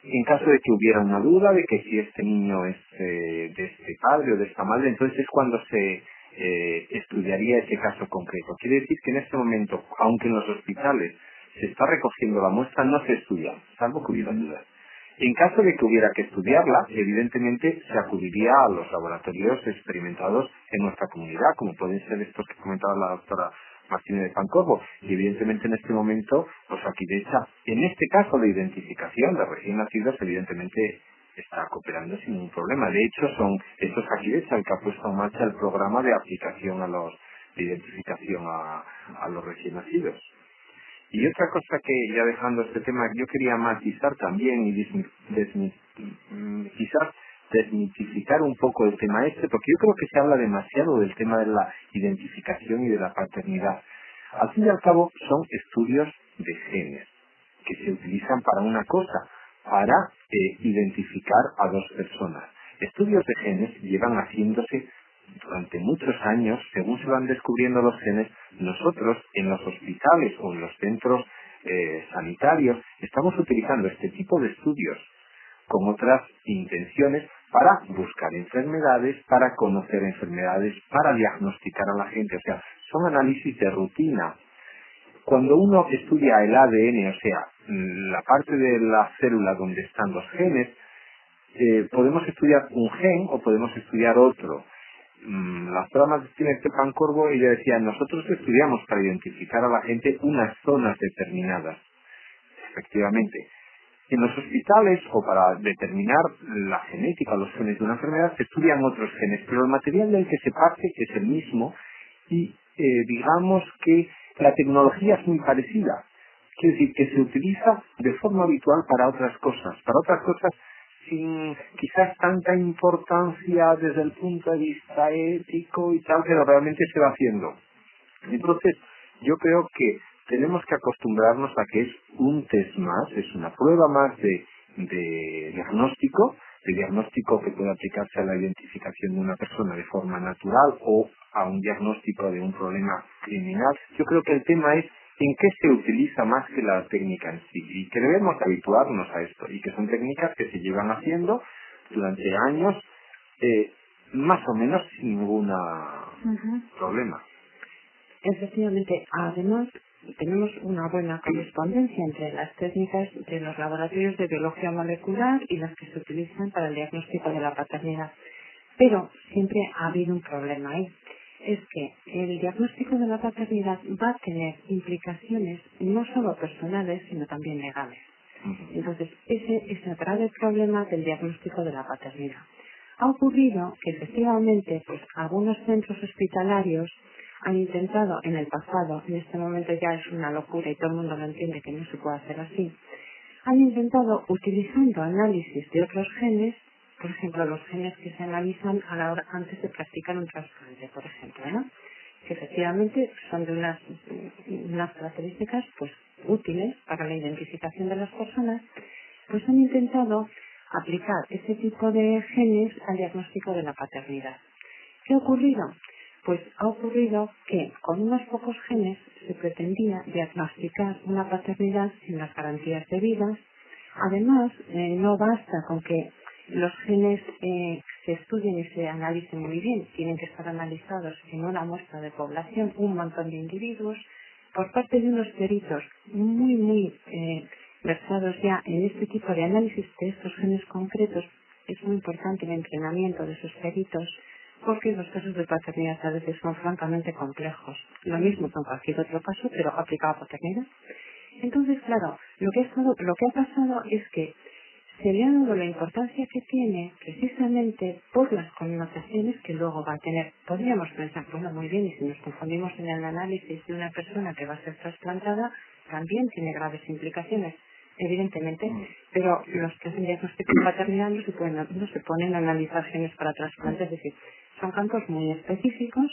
En caso de que hubiera una duda de que si este niño es de este padre o de esta madre, entonces es cuando se estudiaría ese caso concreto. Quiere decir que en este momento, aunque en los hospitales se está recogiendo la muestra, no se estudia, salvo que hubiera dudas. En caso de que hubiera que estudiarla, evidentemente se acudiría a los laboratorios experimentados en nuestra comunidad, como pueden ser estos que comentaba la doctora Martínez de Pancorbo. Y evidentemente en este momento, pues Akidecha, en este caso de identificación de recién nacidos, evidentemente está cooperando sin ningún problema. De hecho, son estos Akidecha el que ha puesto en marcha el programa de aplicación de identificación a los recién nacidos. Y otra cosa que, ya dejando este tema, yo quería matizar también y quizás desmitificar un poco el tema porque yo creo que se habla demasiado del tema de la identificación y de la paternidad. Al fin y al cabo, son estudios de genes que se utilizan para una cosa, para identificar a dos personas. Estudios de genes llevan haciéndose durante muchos años, según se van descubriendo los genes. Nosotros en los hospitales o en los centros sanitarios estamos utilizando este tipo de estudios con otras intenciones para buscar enfermedades, para conocer enfermedades, para diagnosticar a la gente. O sea, son análisis de rutina. Cuando uno estudia el ADN, o sea, la parte de la célula donde están los genes, podemos estudiar un gen o podemos estudiar otro. La doctora Martínez de Pancorbo, ella decía, nosotros estudiamos para identificar a la gente unas zonas determinadas. Efectivamente. En los hospitales, o para determinar la genética o los genes de una enfermedad, se estudian otros genes, pero el material del que se parte es el mismo y digamos que la tecnología es muy parecida. Quiere decir que se utiliza de forma habitual para otras cosas sin quizás tanta importancia desde el punto de vista ético y tal, pero realmente se va haciendo. Entonces, yo creo que tenemos que acostumbrarnos a que es un test más, es una prueba más de diagnóstico que puede aplicarse a la identificación de una persona de forma natural o a un diagnóstico de un problema criminal. Yo creo que el tema es en qué se utiliza más que la técnica en sí, y que debemos habituarnos a esto, y que son técnicas que se llevan haciendo durante años, más o menos sin ningún problema. Efectivamente, además tenemos una buena correspondencia entre las técnicas de los laboratorios de biología molecular y las que se utilizan para el diagnóstico de la paternidad. Pero siempre ha habido un problema ahí. Es que el diagnóstico de la paternidad va a tener implicaciones no solo personales, sino también legales. Entonces, ese es el grave problema del diagnóstico de la paternidad. Ha ocurrido que efectivamente pues algunos centros hospitalarios han intentado en el pasado, en este momento ya es una locura y todo el mundo lo entiende que no se puede hacer así, han intentado utilizando análisis de otros genes, por ejemplo los genes que se analizan a la hora antes de practicar un trasplante, por ejemplo, ¿no? Que efectivamente son de unas características pues útiles para la identificación de las personas, pues han intentado aplicar ese tipo de genes al diagnóstico de la paternidad. ¿Qué ha ocurrido? Pues ha ocurrido que con unos pocos genes se pretendía diagnosticar una paternidad sin las garantías debidas. Además, no basta con que los genes se estudien y se analicen muy bien, tienen que estar analizados en una muestra de población, un montón de individuos, por parte de unos peritos muy versados ya en este tipo de análisis de estos genes concretos. Es muy importante el entrenamiento de esos peritos, porque los casos de paternidad a veces son francamente complejos. Lo mismo con cualquier otro caso, pero aplicado a paternidad. Entonces, claro, lo que ha pasado es que se le ha dado la importancia que tiene precisamente por las connotaciones que luego va a tener. Podríamos pensar, bueno, muy bien, y si nos confundimos en el análisis de una persona que va a ser trasplantada, también tiene graves implicaciones, evidentemente, pero los que hacen diagnóstico de paternidad no se ponen a analizar genes para trasplantes, es decir, son campos muy específicos,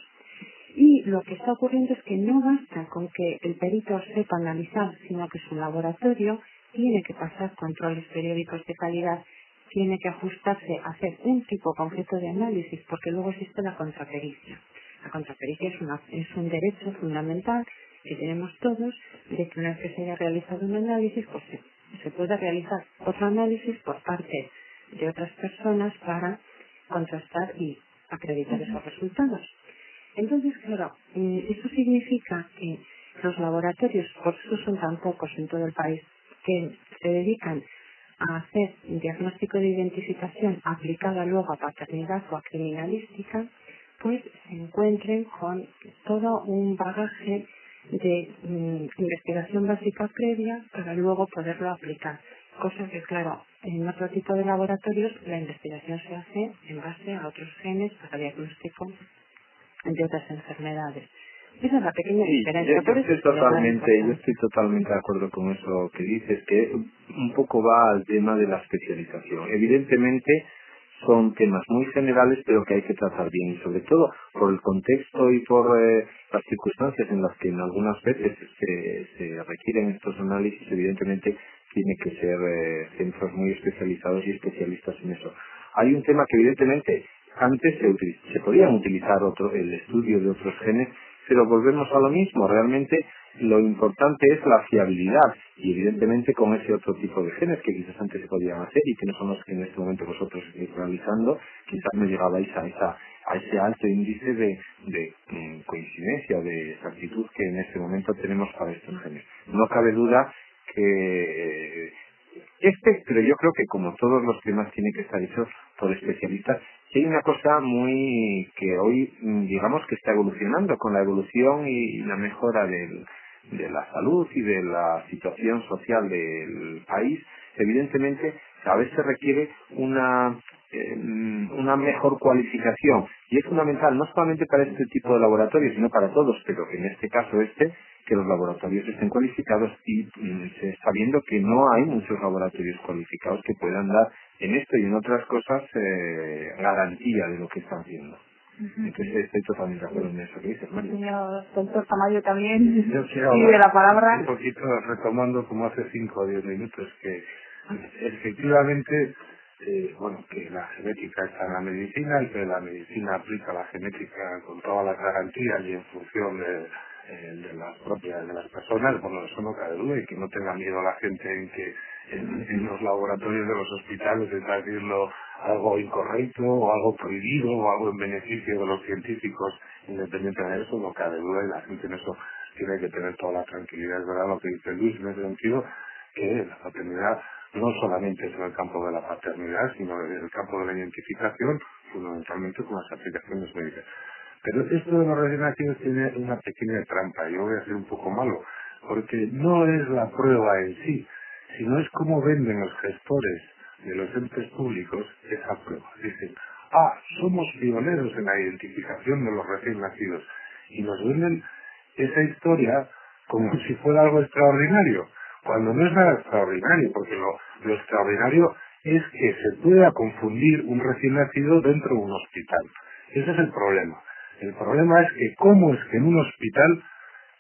y lo que está ocurriendo es que no basta con que el perito sepa analizar, sino que su laboratorio tiene que pasar controles periódicos de calidad, tiene que ajustarse a hacer un tipo concreto de análisis, porque luego existe la contrapericia. La contrapericia es un derecho fundamental que tenemos todos, de que una vez que se haya realizado un análisis, pues se pueda realizar otro análisis por parte de otras personas para contrastar y acreditar esos resultados. Entonces, claro, eso significa que los laboratorios, por eso son tan pocos en todo el país, que se dedican a hacer diagnóstico de identificación aplicada luego a paternidad o a criminalística, pues se encuentren con todo un bagaje de investigación básica previa para luego poderlo aplicar. Cosa que, claro, en otro tipo de laboratorios la investigación se hace en base a otros genes para diagnóstico de otras enfermedades. Esa es la pequeña diferencia. Yo estoy totalmente de acuerdo con eso que dices, que un poco va al tema de la especialización. Evidentemente son temas muy generales, pero que hay que tratar bien, y sobre todo por el contexto y por las circunstancias en las que en algunas veces se requieren estos análisis. Evidentemente tiene que ser centros muy especializados y especialistas en eso. Hay un tema que evidentemente antes se podían utilizar el estudio de otros genes, pero volvemos a lo mismo. Realmente lo importante es la fiabilidad, y evidentemente con ese otro tipo de genes que quizás antes se podían hacer y que no son los que en este momento vosotros estáis realizando, quizás no llegabais a ese alto índice de coincidencia, de exactitud que en este momento tenemos para estos genes. No cabe duda que pero yo creo que como todos los temas tiene que estar hecho por especialistas. Y hay una cosa que hoy digamos que está evolucionando con la evolución y la mejora de la salud y de la situación social del país. Evidentemente a veces se requiere una mejor cualificación, y es fundamental no solamente para este tipo de laboratorios sino para todos, pero en este caso que los laboratorios estén cualificados, y se está viendo que no hay muchos laboratorios cualificados que puedan dar en esto y en otras cosas garantía de lo que están haciendo. Entonces estoy totalmente de acuerdo en eso que dices, Mario. Señor doctor Tamayo también Yo quiero pide la palabra. un poquito retomando como hace 5 o 10 minutos que efectivamente que la genética está en la medicina y que la medicina aplica la genética con todas las garantías y en función de las propias de las personas, bueno, eso no cabe duda, y que no tenga miedo la gente en que en los laboratorios de los hospitales está haciendo algo incorrecto o algo prohibido o algo en beneficio de los científicos, independientemente de eso, no cabe duda, y la gente en eso tiene que tener toda la tranquilidad. Es verdad lo que dice Luis en ese sentido, que la paternidad no solamente es en el campo de la paternidad, sino en el campo de la identificación, fundamentalmente con las aplicaciones médicas. Pero esto de los recién nacidos tiene una pequeña trampa. Yo voy a ser un poco malo, porque no es la prueba en sí, sino es cómo venden los gestores de los entes públicos esa prueba. Dicen, somos pioneros en la identificación de los recién nacidos, y nos venden esa historia como si fuera algo extraordinario, cuando no es nada extraordinario, porque lo extraordinario es que se pueda confundir un recién nacido dentro de un hospital. Ese es el problema. El problema es que cómo es que en un hospital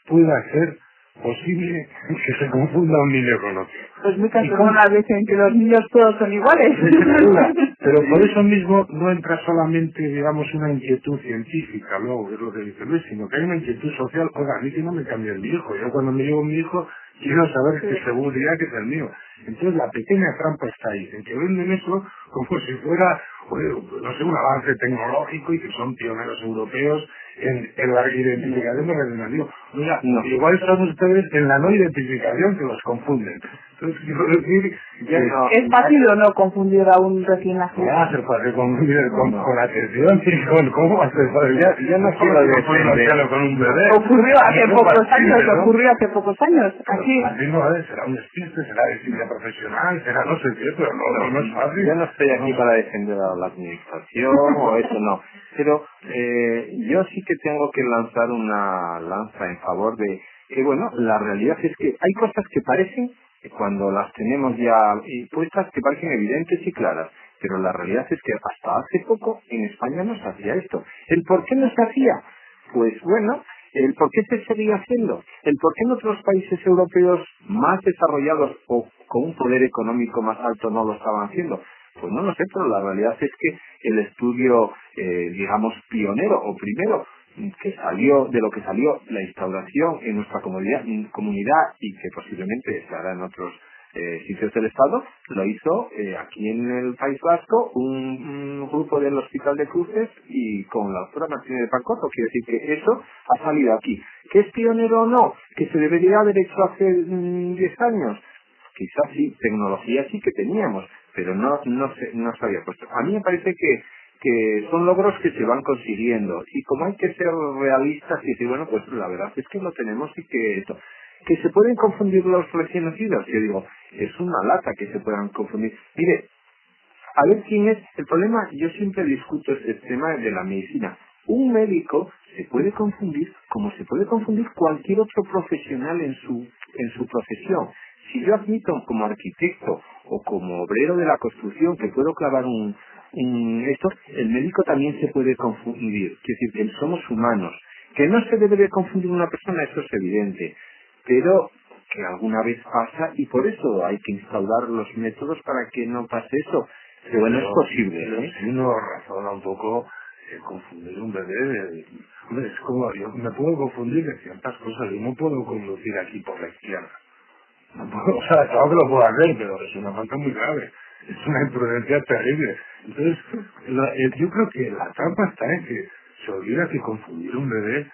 pueda ser posible que se confunda un niño con otro. Pues muchas personas dicen que los niños todos son iguales. Pero por eso mismo no entra solamente, digamos, una inquietud científica, luego, es lo que dice Luis, sino que hay una inquietud social. Oiga, a mí que no me cambie mi hijo. Yo cuando me llevo mi hijo quiero saber qué seguridad que es el mío. Entonces la pequeña trampa está ahí, en que venden eso como si fuera, no sé, un avance tecnológico y que son pioneros europeos en la identificación de recién nacidos. Oiga, igual son ustedes en la no identificación, que los confunden. Entonces quiero decir que ¿Es fácil o no confundir a un recién nacido? ¿cómo va a ser fácil confundir con atención? Sí, ¿cómo va a ser fácil? Ya no quiero defenderlo con un bebé. Ocurrió hace pocos años, aquí. Así no, será un despiste, será disciplina profesional, será no sé qué, pero no es fácil. Yo no estoy aquí para defender a la administración o eso no, pero yo sí que tengo que lanzar una lanza en favor de que, bueno, la realidad es que hay cosas que parecen, cuando las tenemos ya puestas, que parecen evidentes y claras, pero la realidad es que hasta hace poco en España no se hacía esto. ¿El por qué no se hacía? Pues bueno, el por qué se seguía haciendo, el por qué en otros países europeos más desarrollados o con un poder económico más alto no lo estaban haciendo. Pues no lo sé, pero la realidad es que el estudio, digamos, pionero o primero, que salió de lo que salió la instauración en nuestra comunidad y que posiblemente se hará en otros sitios del Estado, lo hizo aquí en el País Vasco un grupo del Hospital de Cruces y con la doctora Martínez de Pancorto. Quiere decir que eso ha salido aquí. ¿Que es pionero o no? ¿Que se debería haber hecho hace 10 años? Quizás sí, tecnología sí que teníamos, pero no se había puesto. A mí me parece que son logros que se van consiguiendo, y como hay que ser realistas y decir, bueno, pues la verdad es que lo tenemos y que se pueden confundir los recién nacidos. Yo digo, es una lata que se puedan confundir. Mire, a ver quién es el problema. Yo siempre discuto este tema de la medicina. Un médico se puede confundir como se puede confundir cualquier otro profesional en su profesión. Si yo admito como arquitecto o como obrero de la construcción que puedo clavar el médico también se puede confundir. Es decir, que somos humanos. Que no se debe de confundir una persona, eso es evidente. Pero que alguna vez pasa, y por eso hay que instaurar los métodos para que no pase eso. Pero bueno, es posible. Si uno razona un poco, confundir un bebé, hombre, es como, yo me puedo confundir de ciertas cosas. Yo no puedo conducir aquí por la izquierda. No puedo, o sea, claro que lo puedo hacer, pero es una falta muy grave. Es una imprudencia terrible. Entonces, yo creo que la trampa está en que se olvida que confundir un bebé,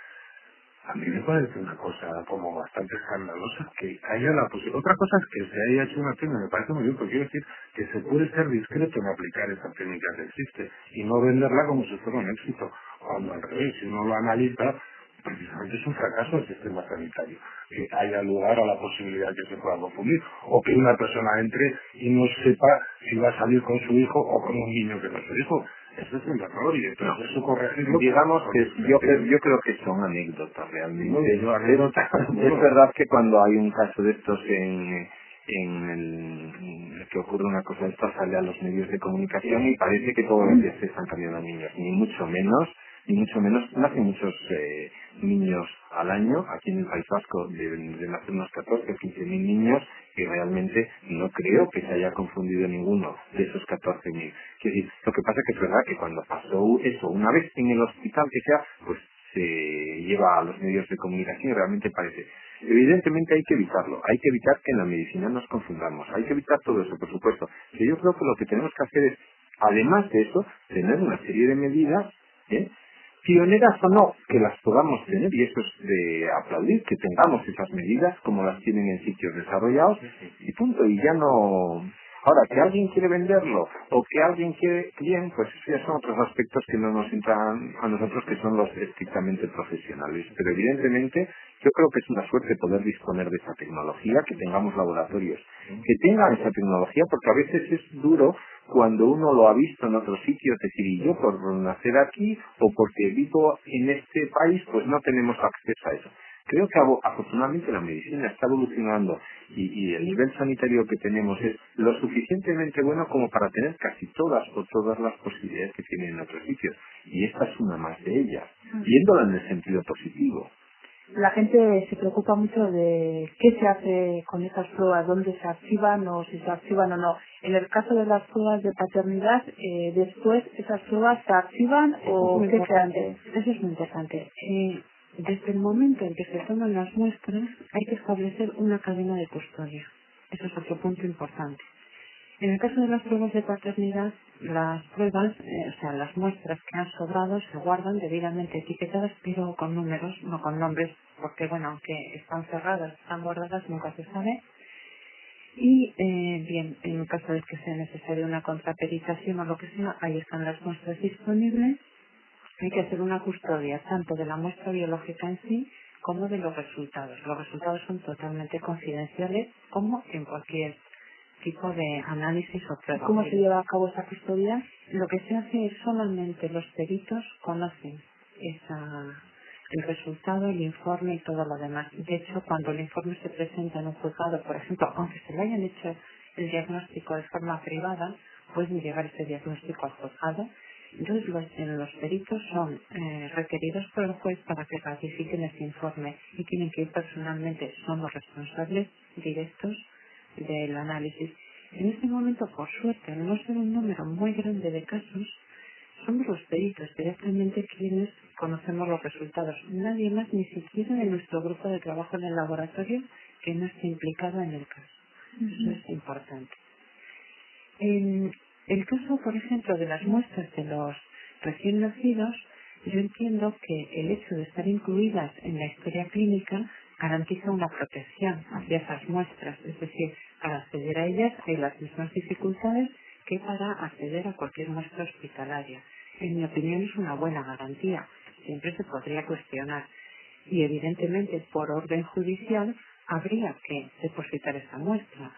a mí me parece una cosa como bastante escandalosa, que haya la posibilidad. Otra cosa es que se haya hecho una técnica, me parece muy bien, porque quiero decir que se puede ser discreto en aplicar esa técnica que existe y no venderla como si fuera un éxito, cuando al revés, si uno lo analiza, precisamente es un fracaso del sistema sanitario, que haya lugar a la posibilidad que se pueda confundir, o que una persona entre y no sepa si va a salir con su hijo o con un niño que no es su hijo. Eso es un error, y entonces eso corregirlo. Digamos que yo creo que son anécdotas realmente. Es verdad que cuando hay un caso de estos que ocurre una cosa de esta, sale a los medios de comunicación y parece que todos los días se están cambiando a niños, ni mucho menos nacen muchos niños al año. Aquí en el País Vasco deben nacer unos 14 o 15.000 niños y realmente no creo que se haya confundido ninguno de esos 14.000. Quiero decir, lo que pasa es verdad que cuando pasó eso una vez en el hospital que sea, pues se lleva a los medios de comunicación y realmente parece. Evidentemente hay que evitarlo, hay que evitar que en la medicina nos confundamos, hay que evitar todo eso, por supuesto. Pero yo creo que lo que tenemos que hacer es, además de eso, tener una serie de medidas, pioneras o no, que las podamos tener, y eso es de aplaudir, que tengamos esas medidas como las tienen en sitios desarrollados, y punto, y ya no. Ahora, que alguien quiere venderlo o que alguien quiere bien, pues eso ya son otros aspectos que no nos entran a nosotros, que son los estrictamente profesionales. Pero evidentemente yo creo que es una suerte poder disponer de esa tecnología, que tengamos laboratorios que tengan esa tecnología, porque a veces es duro cuando uno lo ha visto en otros sitios, decir, y yo por nacer aquí o porque vivo en este país, pues no tenemos acceso a eso. Creo que afortunadamente la medicina está evolucionando y el nivel sanitario que tenemos es lo suficientemente bueno como para tener casi todas las posibilidades que tienen en otros sitios. Y esta es una más de ellas, viéndola en el sentido positivo. La gente se preocupa mucho de qué se hace con esas pruebas, dónde se archivan o si se archivan o no. En el caso de las pruebas de paternidad, después esas pruebas se archivan o qué se hace. Eso es muy importante. Desde el momento en que se toman las muestras, hay que establecer una cadena de custodia. Eso es otro punto importante. En el caso de las pruebas de paternidad, las pruebas, las muestras que han sobrado se guardan debidamente etiquetadas, pero con números, no con nombres, porque bueno, aunque están cerradas, están guardadas, nunca se sabe. Y bien, en el caso de que sea necesaria una contraperitación o lo que sea, ahí están las muestras disponibles. Hay que hacer una custodia tanto de la muestra biológica en sí como de los resultados. Los resultados son totalmente confidenciales, como en cualquier tipo de análisis o prueba. ¿Cómo se lleva a cabo esa custodia? Lo que se hace es solamente los peritos conocen el resultado, el informe y todo lo demás. De hecho, cuando el informe se presenta en un juzgado, por ejemplo, aunque se le hayan hecho el diagnóstico de forma privada, pueden llevar ese diagnóstico al juzgado. Entonces, los peritos son requeridos por el juez para que ratifiquen ese informe y tienen que ir personalmente, son los responsables directos del análisis. En este momento, por suerte, al no ser un número muy grande de casos, somos los peritos directamente quienes conocemos los resultados. Nadie más, ni siquiera de nuestro grupo de trabajo en el laboratorio, que no esté implicado en el caso. Eso es importante. En el caso, por ejemplo, de las muestras de los recién nacidos, yo entiendo que el hecho de estar incluidas en la historia clínica garantiza una protección hacia esas muestras, es decir, para acceder a ellas hay las mismas dificultades que para acceder a cualquier muestra hospitalaria. En mi opinión es una buena garantía, siempre se podría cuestionar y evidentemente por orden judicial habría que depositar esa muestra.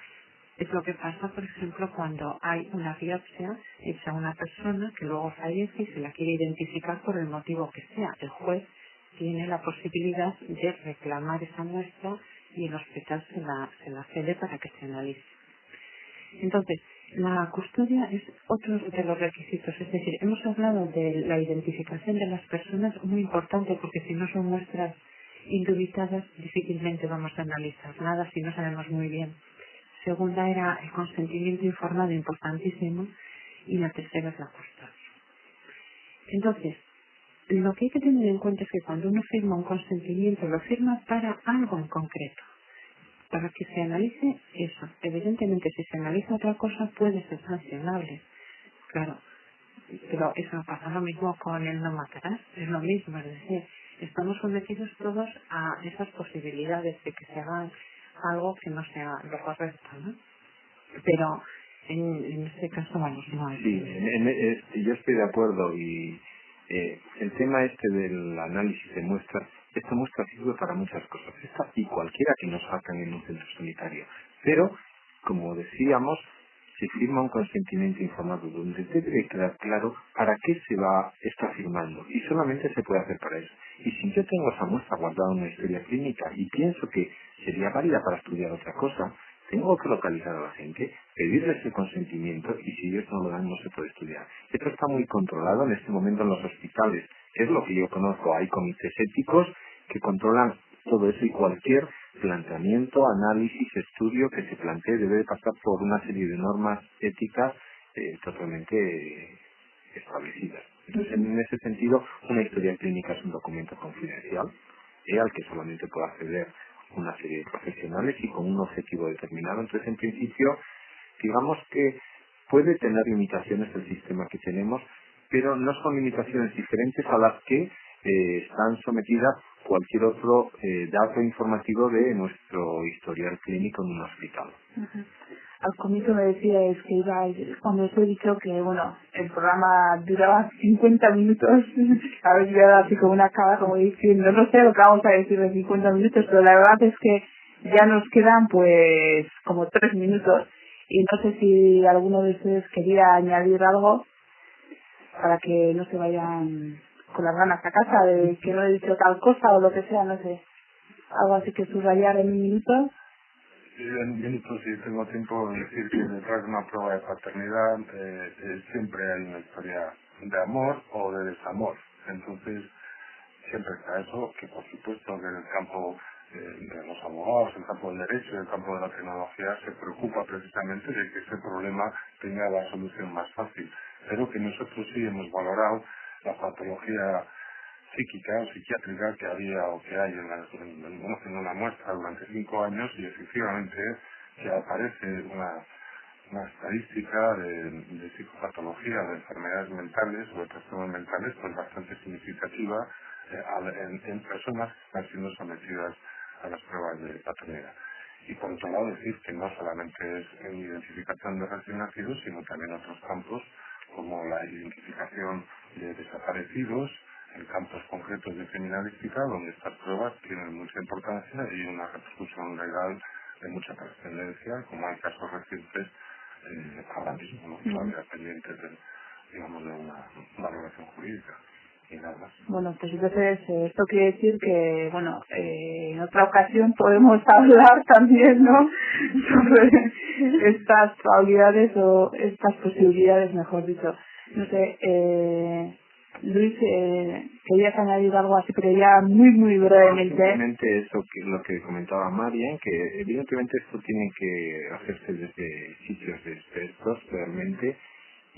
Es lo que pasa, por ejemplo, cuando hay una biopsia hecha a una persona que luego fallece y se la quiere identificar por el motivo que sea. El juez tiene la posibilidad de reclamar esa muestra y el hospital se la cede para que se analice. Entonces, la custodia es otro de los requisitos. Es decir, hemos hablado de la identificación de las personas, muy importante, porque si no son muestras indubitadas, difícilmente vamos a analizar nada si no sabemos muy bien. Segunda era el consentimiento informado, importantísimo, y la tercera es la custodia. Entonces, lo que hay que tener en cuenta es que cuando uno firma un consentimiento, lo firma para algo en concreto, para que se analice eso. Evidentemente, si se analiza otra cosa, puede ser sancionable, claro, pero eso pasa lo mismo con el no matarás, es lo mismo, es decir, estamos sometidos todos a esas posibilidades de que se haga algo que no sea lo correcto, ¿no? Pero en este caso, vamos, no es. Sí, yo estoy de acuerdo y el tema este del análisis de muestras, esta muestra sirve para muchas cosas, esta y cualquiera que nos sacan en un centro sanitario, pero, como decíamos, se firma un consentimiento informado donde debe quedar claro para qué está firmando y solamente se puede hacer para eso. Y si yo tengo esa muestra guardada en una historia clínica y pienso que sería válida para estudiar otra cosa, tengo que localizar a la gente, pedirles el consentimiento y si ellos no lo dan no se puede estudiar. Esto está muy controlado en este momento en los hospitales. Es lo que yo conozco. Hay comités éticos que controlan todo eso, y cualquier planteamiento, análisis, estudio que se plantee debe pasar por una serie de normas éticas totalmente establecidas. Entonces, en ese sentido, una historia clínica es un documento confidencial al que solamente puede acceder una serie de profesionales y con un objetivo determinado. Entonces, en principio, digamos que puede tener limitaciones el sistema que tenemos, pero no son limitaciones diferentes a las que están sometidas cualquier otro dato informativo de nuestro historial clínico en un hospital. Uh-huh. Al comienzo me decías que cuando os he dicho que, bueno, el programa duraba 50 minutos, habéis dado así como una cara, como diciendo, no sé lo que vamos a decir de 50 minutos, pero la verdad es que ya nos quedan pues como 3 minutos, y no sé si alguno de ustedes quería añadir algo para que no se vayan con las ganas a casa de que no he dicho tal cosa o lo que sea, no sé, algo así que subrayar en un minuto. En minutos, si tengo tiempo, decir que detrás de una prueba de paternidad siempre hay una historia de amor o de desamor. Entonces, siempre está eso, que por supuesto que en el campo de los abogados, en el campo del derecho y en el campo de la tecnología se preocupa precisamente de que ese problema tenga la solución más fácil. Pero que nosotros sí hemos valorado la patología psíquica o psiquiátrica que había o que hay en una muestra durante 5 años, y efectivamente que aparece una estadística de psicopatología, de enfermedades mentales o de trastornos mentales pues bastante significativa en personas que están siendo sometidas a las pruebas de paternidad. Y por otro lado decir que no solamente es en identificación de recién nacidos, sino también otros campos como la identificación de desaparecidos, en campos concretos de criminalística, donde estas pruebas tienen mucha importancia y una repercusión legal de mucha trascendencia, como hay casos recientes ahora mismo, ¿no? Todavía pendientes de una valoración jurídica. Y nada más. Bueno, pues entonces esto quiere decir que, bueno, en otra ocasión podemos hablar también, ¿no? Sobre estas probabilidades o estas posibilidades, mejor dicho. No sé, Luis, querías añadir algo así, pero ya muy brevemente. Simplemente eso, que lo que comentaba Marian, que evidentemente esto tiene que hacerse desde sitios de expertos realmente,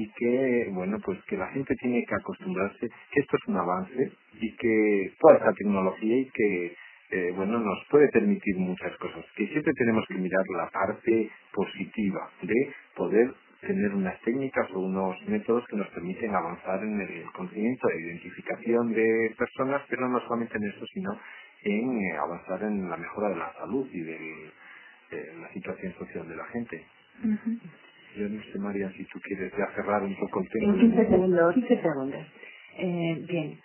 y que, bueno, pues que la gente tiene que acostumbrarse que esto es un avance y que toda esta tecnología y que, bueno, nos puede permitir muchas cosas, que siempre tenemos que mirar la parte positiva de poder tener unas técnicas o unos métodos que nos permiten avanzar en el conocimiento de identificación de personas, pero no solamente en eso, sino en avanzar en la mejora de la salud y de la situación social de la gente. Uh-huh. Yo no sé, María, si tú quieres ya cerrar un poco el tema. En 15 segundos. 15 segundos. Bien,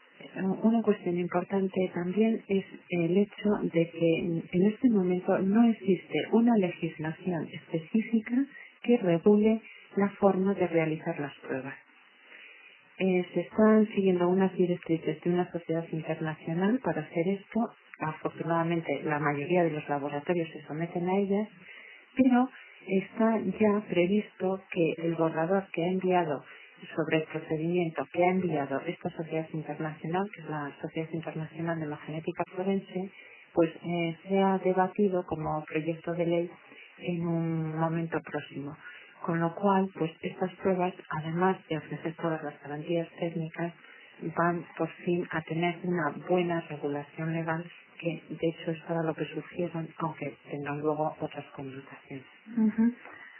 una cuestión importante también es el hecho de que en este momento no existe una legislación específica que regule la forma de realizar las pruebas. Se están siguiendo unas directrices de una sociedad internacional para hacer esto. Afortunadamente, la mayoría de los laboratorios se someten a ellas, pero está ya previsto que el borrador que ha enviado sobre el procedimiento que ha enviado esta sociedad internacional, que es la Sociedad Internacional de la Genética Forense, pues sea debatido como proyecto de ley en un momento próximo. Con lo cual, pues estas pruebas, además de ofrecer todas las garantías técnicas, van por fin a tener una buena regulación legal, que de hecho es para lo que surgieron, aunque tengan luego otras connotaciones. Uh-huh.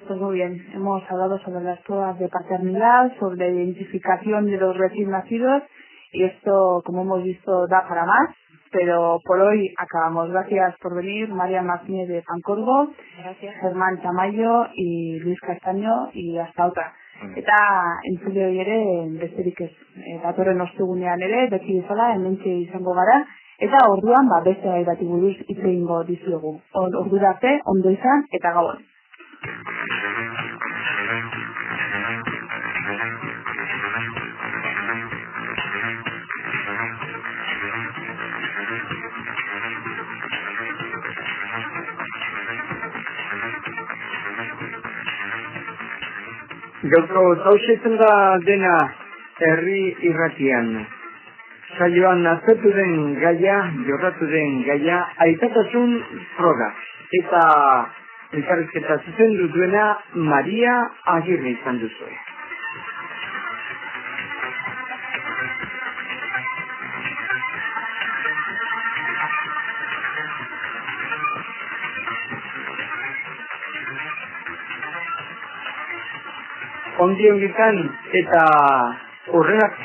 Pues muy bien, hemos hablado sobre las pruebas de paternidad, sobre la identificación de los recién nacidos, y esto, como hemos visto, da para más, pero por hoy acabamos. Gracias por venir, María Martínez de Pancorbo, Gracias. Germán Tamayo y Luis Castaño, y hasta otra. Eta entzule hori ere besterik ez. Datorren ostegunean ere beti bezala hementxe izango gara, eta orduan beste gai bati buruz hitz egingo dizuegu. Ordura arte ondo izan eta gabon. Gaurko zauzetzen da dena herri irratian. saioan aztertu den gaia, jorratu den gaia, aitatasun froga. Eta elkarrizketa zuzendu duena Maria Agirre izan duzue. Ongi ongitan eta horrenak